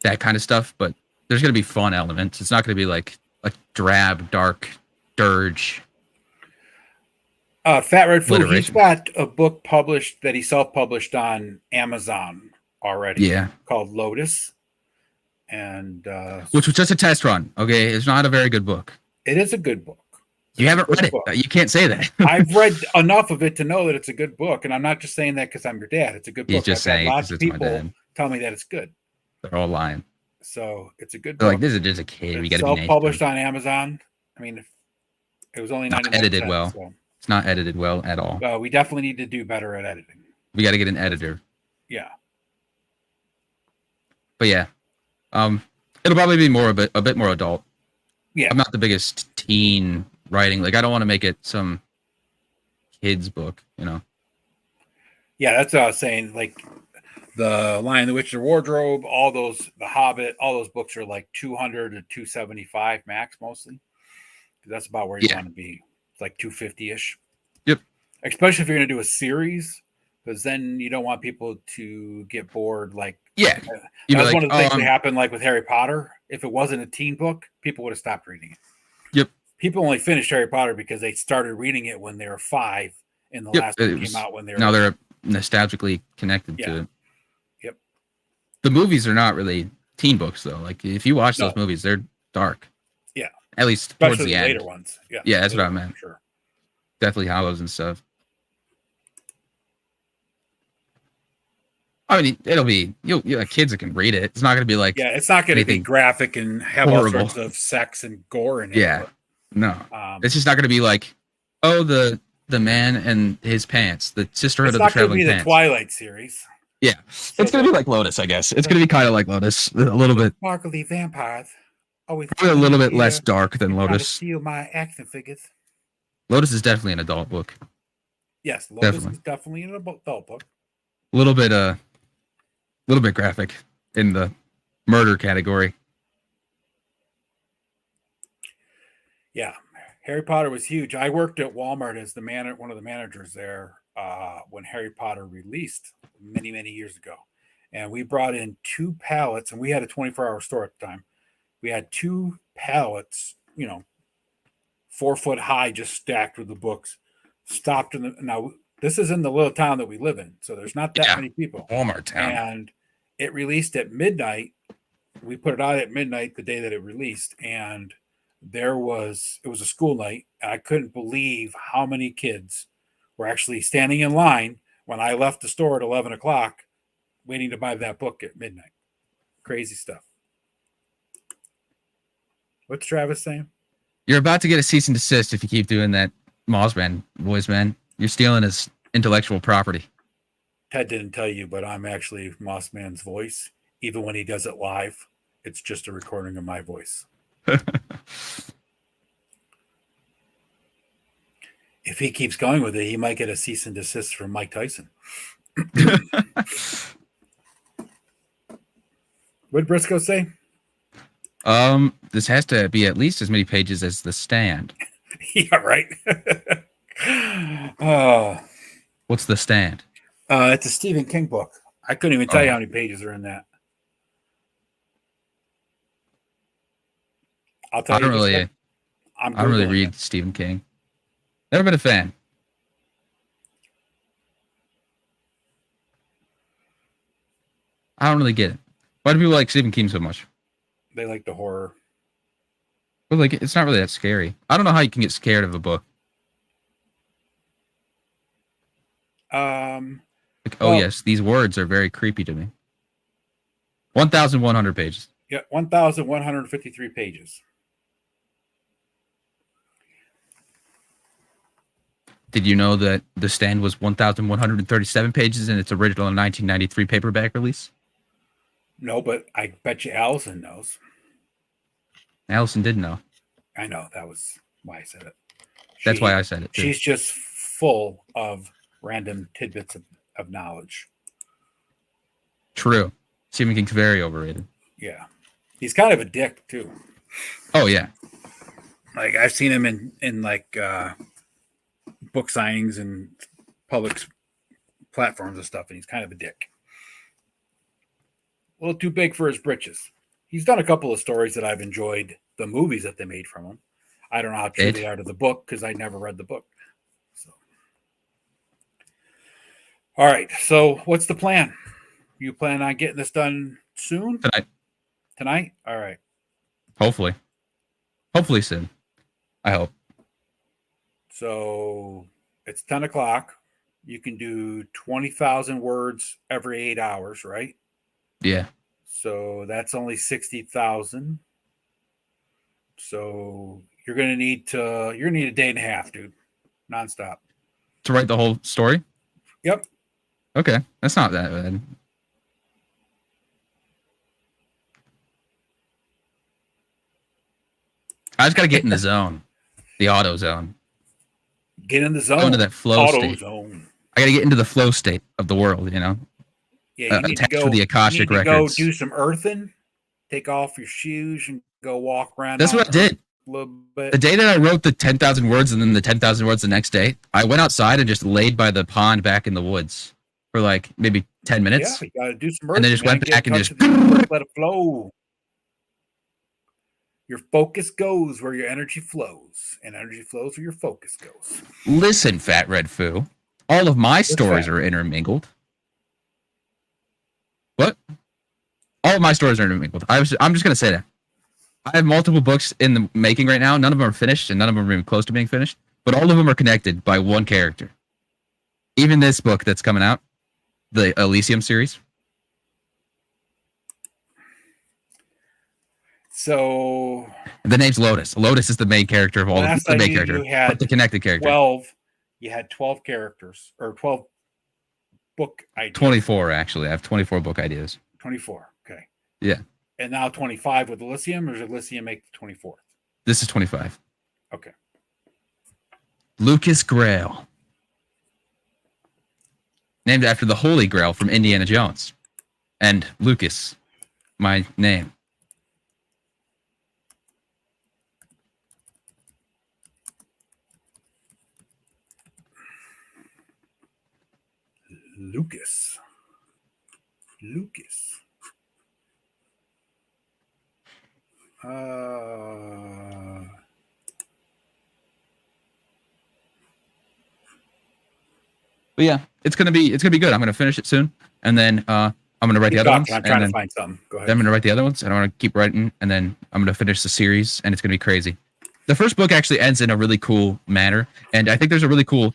that kind of stuff. But there's gonna be fun elements. It's not gonna be like a drab, dark dirge. Fat Red Food, he's got a book published that he self-published on Amazon already. Yeah, called Lotus. And which was just a test run. Okay, it's not a very good book. It is a good book. You haven't read it. You can't say that. I've read enough of it to know that it's a good book, and I'm not just saying that because I'm your dad. It's a good book. He's just saying lots of people tell me that it's good. They're all lying. So it's a good They're book. Like, this is just a kid. We got to be self-published on Amazon. I mean, it was only not edited well. So. It's not edited well at all. We definitely need to do better at editing. We got to get an editor. Yeah. But yeah. It'll probably be a bit more adult. Yeah. I'm not the biggest teen writing. Like, I don't want to make it some kids book, you know? Yeah, that's what I was saying. Like, The Lion, the Witch, the Wardrobe, all those, The Hobbit, all those books are like 200 to 275 max mostly. That's about where you want to be. It's like 250-ish. Yep. Especially if you're going to do a series, because then you don't want people to get bored. Like, yeah, that's one of the things that happened, like with Harry Potter. If it wasn't a teen book, people would have stopped reading it. Yep. People only finished Harry Potter because they started reading it when they were 5, and the last one came out when they were. Now they're nostalgically connected to it. Yep. The movies are not really teen books though. Like, if you watch those movies, they're dark. Yeah. At least especially towards the end. Later ones. Yeah. Yeah, that's what I meant. Sure. Deathly Hallows and stuff. I mean, it'll be kids that can read it. It's not going to be like it's not going to be graphic and have horrible. All sorts of sex and gore in it. Yeah, no, it's just not going to be like, oh, the man and his pants, the Sisterhood of the Traveling Pants. It's not going to be the Twilight series. Yeah, it's going to be like Lotus, I guess. It's going to be kind of like Lotus, a little bit. Sparkly vampires. Probably a little bit less dark than Lotus. Steal my action figures. Lotus is definitely an adult book. Yes, Lotus is definitely an adult book. A little bit graphic in the murder category. Yeah, Harry Potter was huge. I worked at Walmart as one of the managers there when Harry Potter released many, many years ago. And we brought in 2 pallets, and we had a 24-hour store at the time. We had 2 pallets, 4 foot high, just stacked with the books. Stopped in the now. This is in the little town that we live in, so there's not that many people. Walmart town. And it released at midnight. We put it out at midnight the day that it released, and it was a school night, and I couldn't believe how many kids were actually standing in line when I left the store at 11 o'clock waiting to buy that book at midnight. Crazy stuff. What's Travis saying? You're about to get a cease and desist if you keep doing that Mossman voice, man. You're stealing his intellectual property. Ted didn't tell you, but I'm actually Mossman's voice. Even when he does it live, it's just a recording of my voice. If he keeps going with it, he might get a cease and desist from Mike Tyson. What did Briscoe say? This has to be at least as many pages as The Stand. Yeah, right. What's The Stand? It's a Stephen King book. I couldn't even tell you how many pages are in that. I'll tell I don't you. really. I don't really read Stephen King. Never been a fan. I don't really get it. Why do people like Stephen King so much? They like the horror. But like, it's not really that scary. I don't know how you can get scared of a book. Well, yes, these words are very creepy to me. 1,100 pages. Yeah, 1,153 pages. Did you know that The Stand was 1,137 pages in its original 1993 paperback release? No, but I bet you Allison knows. Allison did know. I know. That was why I said it. That's why I said it, too. She's just full of random tidbits of knowledge. True. Stephen King's very overrated. Yeah. He's kind of a dick, too. Oh, yeah. Like, I've seen him in book signings and public platforms and stuff, and he's kind of a dick. A little too big for his britches. He's done a couple of stories that I've enjoyed, the movies that they made from him. I don't know how true they are to the book because I never read the book. So, all right. So, what's the plan? You plan on getting this done soon? Tonight? All right. Hopefully soon. I hope. So it's 10 o'clock. You can do 20,000 words every 8 hours, right? Yeah. So that's only 60,000. So you're gonna need a day and a half, dude, nonstop. To write the whole story? Yep. Okay, that's not that bad. I just gotta get in the zone, the auto zone. Get in the zone. Go into that flow state. Zone. I gotta get into the flow state of the world, Yeah, you need to go. with the Akashic you need to records. Go do some earthing. Take off your shoes and go walk around. That's what I did. A little bit. The day that I wrote the 10,000 words and then the 10,000 words the next day, I went outside and just laid by the pond back in the woods for like maybe 10 minutes. Yeah, you gotta do some earthing. And then just went back and just let it flow. Your focus goes where your energy flows, and energy flows where your focus goes. Listen, Fat Red Foo, all of my stories are intermingled. What? All of my stories are intermingled. I'm just gonna say that. I have multiple books in the making right now. None of them are finished, and none of them are even close to being finished. But all of them are connected by one character. Even this book that's coming out, the Elysium series. So the name's Lotus. Lotus is the main character of all of the main character, but the connected character. 12. You had 12 characters or 12 book ideas. 24 actually. I have 24 book ideas. 24. Okay. Yeah. And now 25 with Elysium, or does Elysium make the 24th? This is 25. Okay. Lucas Grail. Named after the Holy Grail from Indiana Jones. And Lucas, my name. Lucas. Lucas. But yeah, it's gonna be good. I'm gonna finish it soon, and then I'm gonna write the other ones. I'm trying to find something. Go ahead. Then I'm gonna write the other ones, and I'm gonna keep writing, and then I'm gonna finish the series, and it's gonna be crazy. The first book actually ends in a really cool manner, and I think there's a really cool.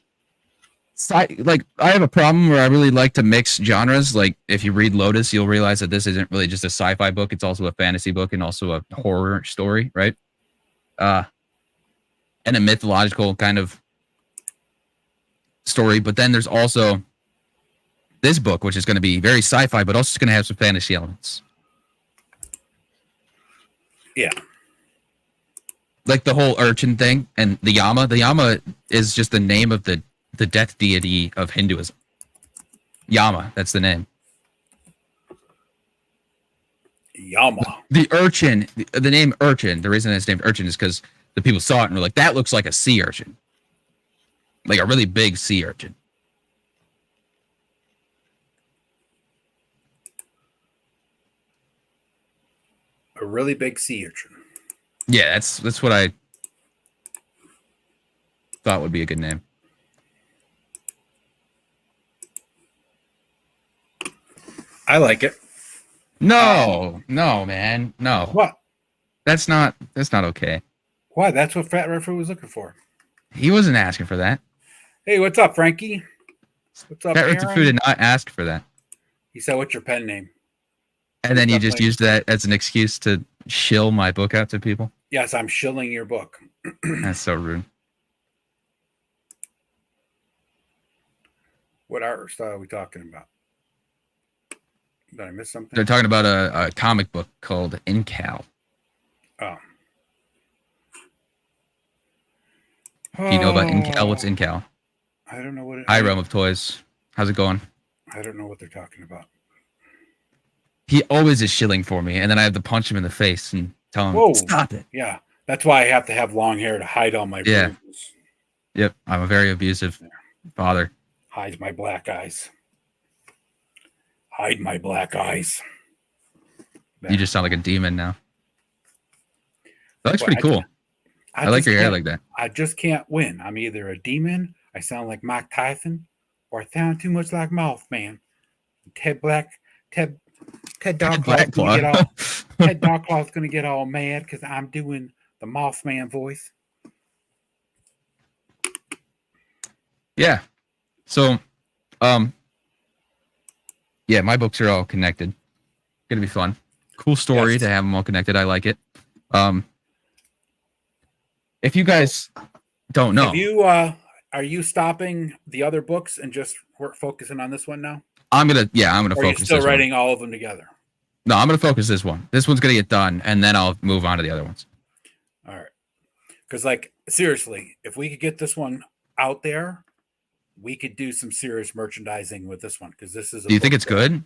Like, I have a problem where I really like to mix genres. Like, if you read Lotus, you'll realize that this isn't really just a sci-fi book; it's also a fantasy book and also a horror story, right? And a mythological kind of story. But then there's also this book, which is going to be very sci-fi, but also going to have some fantasy elements. Yeah. Like the whole urchin thing and the Yama. The Yama is just the name of the death deity of Hinduism. Yama, that's the name. Yama. The urchin, the name urchin, the reason it's named urchin is because the people saw it and were like, that looks like a sea urchin. Like a really big sea urchin. A really big sea urchin. Yeah, that's what I thought would be a good name. I like it. No, man, no. What? That's not okay. Why? That's what Fat Red Fruit was looking for. He wasn't asking for that. Hey, what's up, Frankie? What's up, Fat Red Fruit did not ask for that. He said, "What's your pen name?" And then you just used that as an excuse to shill my book out to people. Yes, I'm shilling your book. That's so rude. What art style are we talking about? Did I miss something? They're talking about a comic book called Incal. Oh. Do you know about Incal? What's Incal? I don't know what it High Realm of Toys. How's it going? I don't know what they're talking about. He always is shilling for me, and then I have to punch him in the face and tell him, Whoa. Stop it. Yeah, that's why I have to have long hair to hide all my bruises. Yep, I'm a very abusive father. Hide my black eyes. Hide my black eyes. You just sound like a demon now. That looks pretty cool. I like your hair like that. I just can't win. I'm either a demon, I sound like Mike Tyson, or I sound too much like Mothman. Ted Dogclaw's gonna get all mad because I'm doing the Mothman voice. Yeah. So, yeah, my books are all connected. Gonna be fun. Cool story to have them all connected. I like it. If you guys don't know, are you stopping the other books and just focusing on this one now? I'm gonna focus. Are you still writing all of them together? No, I'm gonna focus this one. This one's gonna get done, and then I'll move on to the other ones. All right. Because, like, seriously, if we could get this one out there, we could do some serious merchandising with this one. Because this is. Do you think it's good?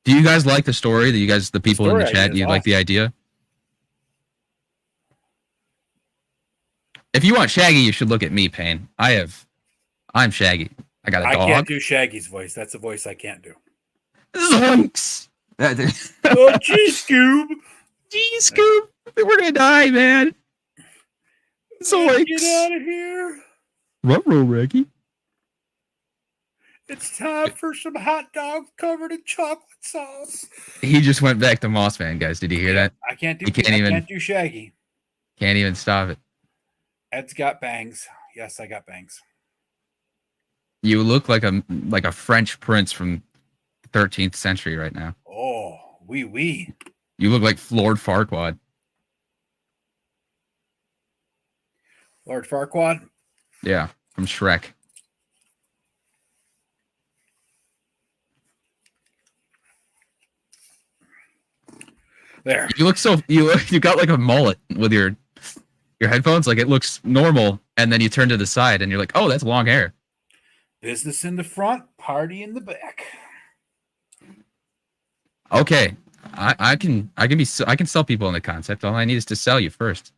Do you guys like the story? The people in the chat, do you like the idea? If you want Shaggy, you should look at me, Payne. I'm Shaggy. I got a dog. I can't do Shaggy's voice. That's a voice I can't do. Zonks! Oh, gee, Scoob! Gee, Scoob! We're gonna die, man. Zoinks! Get out of here! Ruh-roh, Reggie. It's time for some hot dogs covered in chocolate sauce. He just went back to Mossman, guys. Did you hear that? I can't do. Can't do Shaggy. Can't even stop it. Ed's got bangs. Yes, I got bangs. You look like a French prince from the 13th century right now. Oh, oui. You look like Lord Farquaad. Lord Farquaad? Yeah, from Shrek. There. You look so you got like a mullet with your headphones. Like, it looks normal, and then you turn to the side, and you're like, oh, that's long hair. Business in the front, party in the back. Okay, I can sell people on the concept. All I need is to sell you first.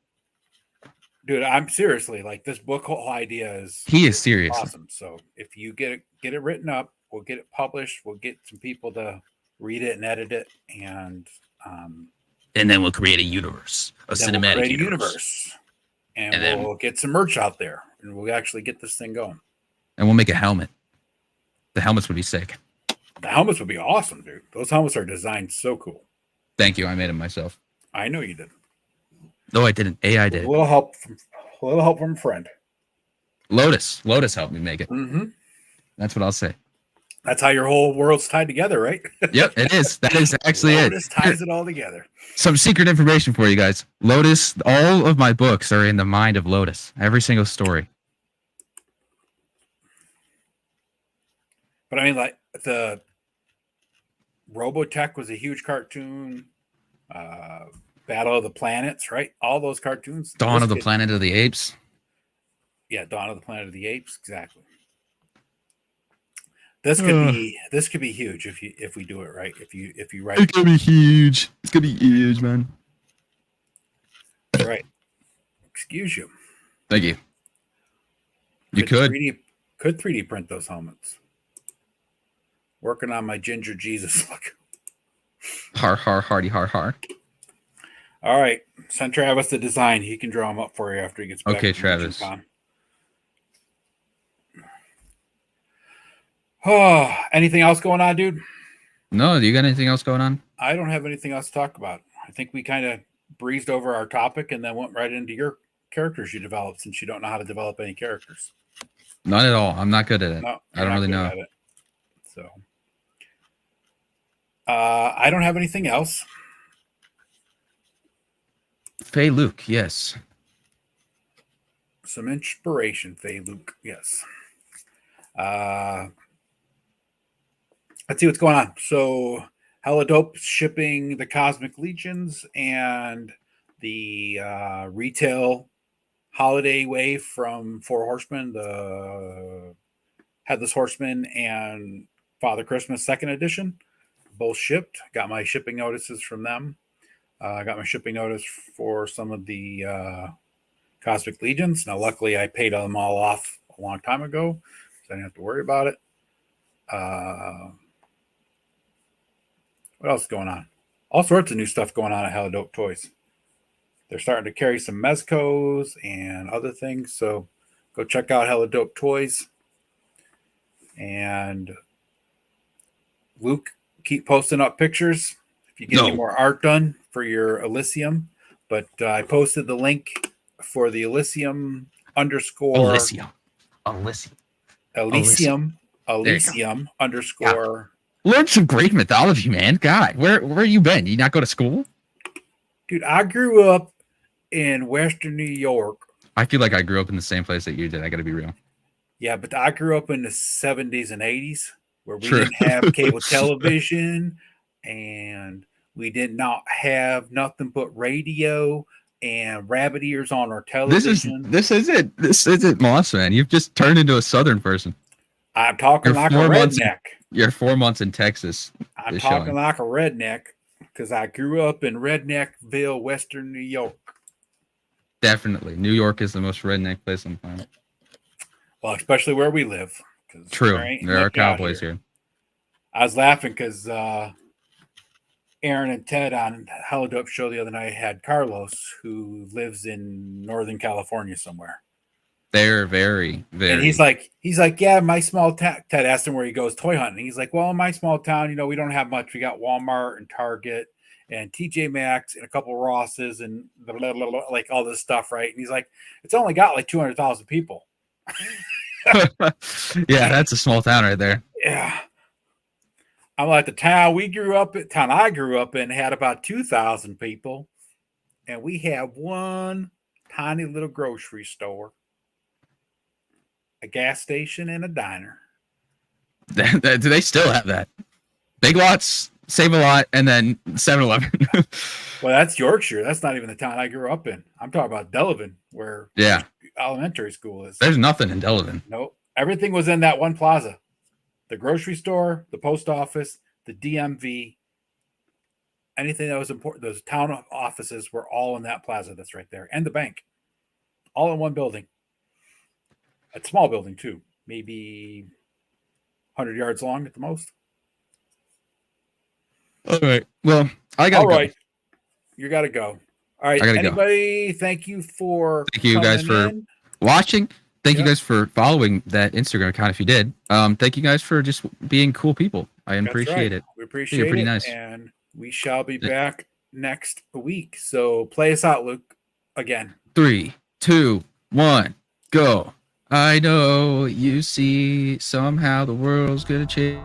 Dude, I'm seriously like, this book whole idea is. He is serious. Awesome. So if you get it written up, We'll get it published. We'll get some people to read it and edit it, and then we'll create a universe, a then we'll cinematic create a universe. and we'll get some merch out there, and we'll actually get this thing going. And we'll make a helmet. The helmets would be sick. The helmets would be awesome, dude. Those helmets are designed so cool. Thank you. I made them myself. I know you did. No, I didn't. AI did. A little help from a friend. Lotus helped me make it. Mm-hmm. That's what I'll say. That's how your whole world's tied together, right? Yep, it is. That is actually Lotus ties it all together. Some secret information for you guys. Lotus, all of my books are in the mind of Lotus. Every single story. But I mean, like, the Robotech was a huge cartoon. Battle of the Planets, right? All those cartoons. Dawn of the Planet of the Apes. Yeah, Dawn of the Planet of the Apes, exactly. This could be huge if we do it right. If you write it's gonna be huge. It's gonna be huge, man. Right. Excuse you. Thank you. You could 3D print those helmets. Working on my Ginger Jesus look. Hardy. All right. Send Travis the design. He can draw them up for you after he gets back. Okay, Travis. Oh, anything else going on, dude? No, do you got anything else going on? I don't have anything else to talk about. I think we kind of breezed over our topic and then went right into your characters you developed, since you don't know how to develop any characters. Not at all. I'm not good at it. No, I don't really know. So, I don't have anything else. Faye Luke, yes. Some inspiration, Faye Luke, yes. Let's see what's going on. So, Hella Dope shipping the Cosmic Legions and the retail holiday wave from Four Horsemen, the Headless Horseman and Father Christmas second edition, both shipped. Got my shipping notices from them. I got my shipping notice for some of the Cosmic Legions. Now, luckily, I paid them all off a long time ago, so I didn't have to worry about it. What else is going on? All sorts of new stuff going on at Hella Dope Toys. They're starting to carry some Mezcos and other things, so go check out Hella Dope Toys. And Luke, keep posting up pictures if you get any more art done for your Elysium. But I posted the link for the Elysium _. Elysium _ Learn some Greek mythology, man. God, where you been? You not go to school? Dude, I grew up in Western New York. I feel like I grew up in the same place that you did. I got to be real. Yeah, but I grew up in the 70s and 80s where we didn't have cable television, and we did not have nothing but radio and rabbit ears on our television. This isn't Moss, man. You've just turned into a Southern person. I'm talking like a redneck. You're 4 months in Texas. I'm talking like a redneck because I grew up in Redneckville, Western New York. Definitely. New York is the most redneck place on the planet. Well, especially where we live. True. There are cowboys here. I was laughing because Aaron and Ted on Hella Dope show the other night had Carlos, who lives in Northern California somewhere. They're very, very. And he's like, yeah, my small town. Ted asked him where he goes toy hunting. He's like, well, in my small town, we don't have much. We got Walmart and Target and TJ Maxx and a couple of Rosses and blah, blah, blah, blah, like all this stuff, right? And he's like, it's only got like 200,000 people. Yeah, that's a small town right there. Yeah. I'm like, the town I grew up in had about 2,000 people, and we have one tiny little grocery store, a gas station, and a diner. Do they still have that? Big Lots, Save a Lot, and then 7-Eleven. Well, that's Yorkshire. That's not even the town I grew up in. I'm talking about Delavan, where elementary school is. There's nothing in Delavan. Nope. Everything was in that one plaza. The grocery store, the post office, the DMV, anything that was important. Those town offices were all in that plaza that's right there. And the bank. All in one building. A small building, too. Maybe 100 yards long at the most. All right. Well, I gotta All right. go. You got to go. All right. I gotta go. Anybody, thank you for Thank you guys for in. watching. Thank you Yep. guys for following that Instagram account if you did. Thank you guys for just being cool people. I That's appreciate right. it. We appreciate You're pretty it. nice. And we shall be back next week. So play us out, Luke, again. 3, 2, 1, go. I know you see somehow the world's gonna change.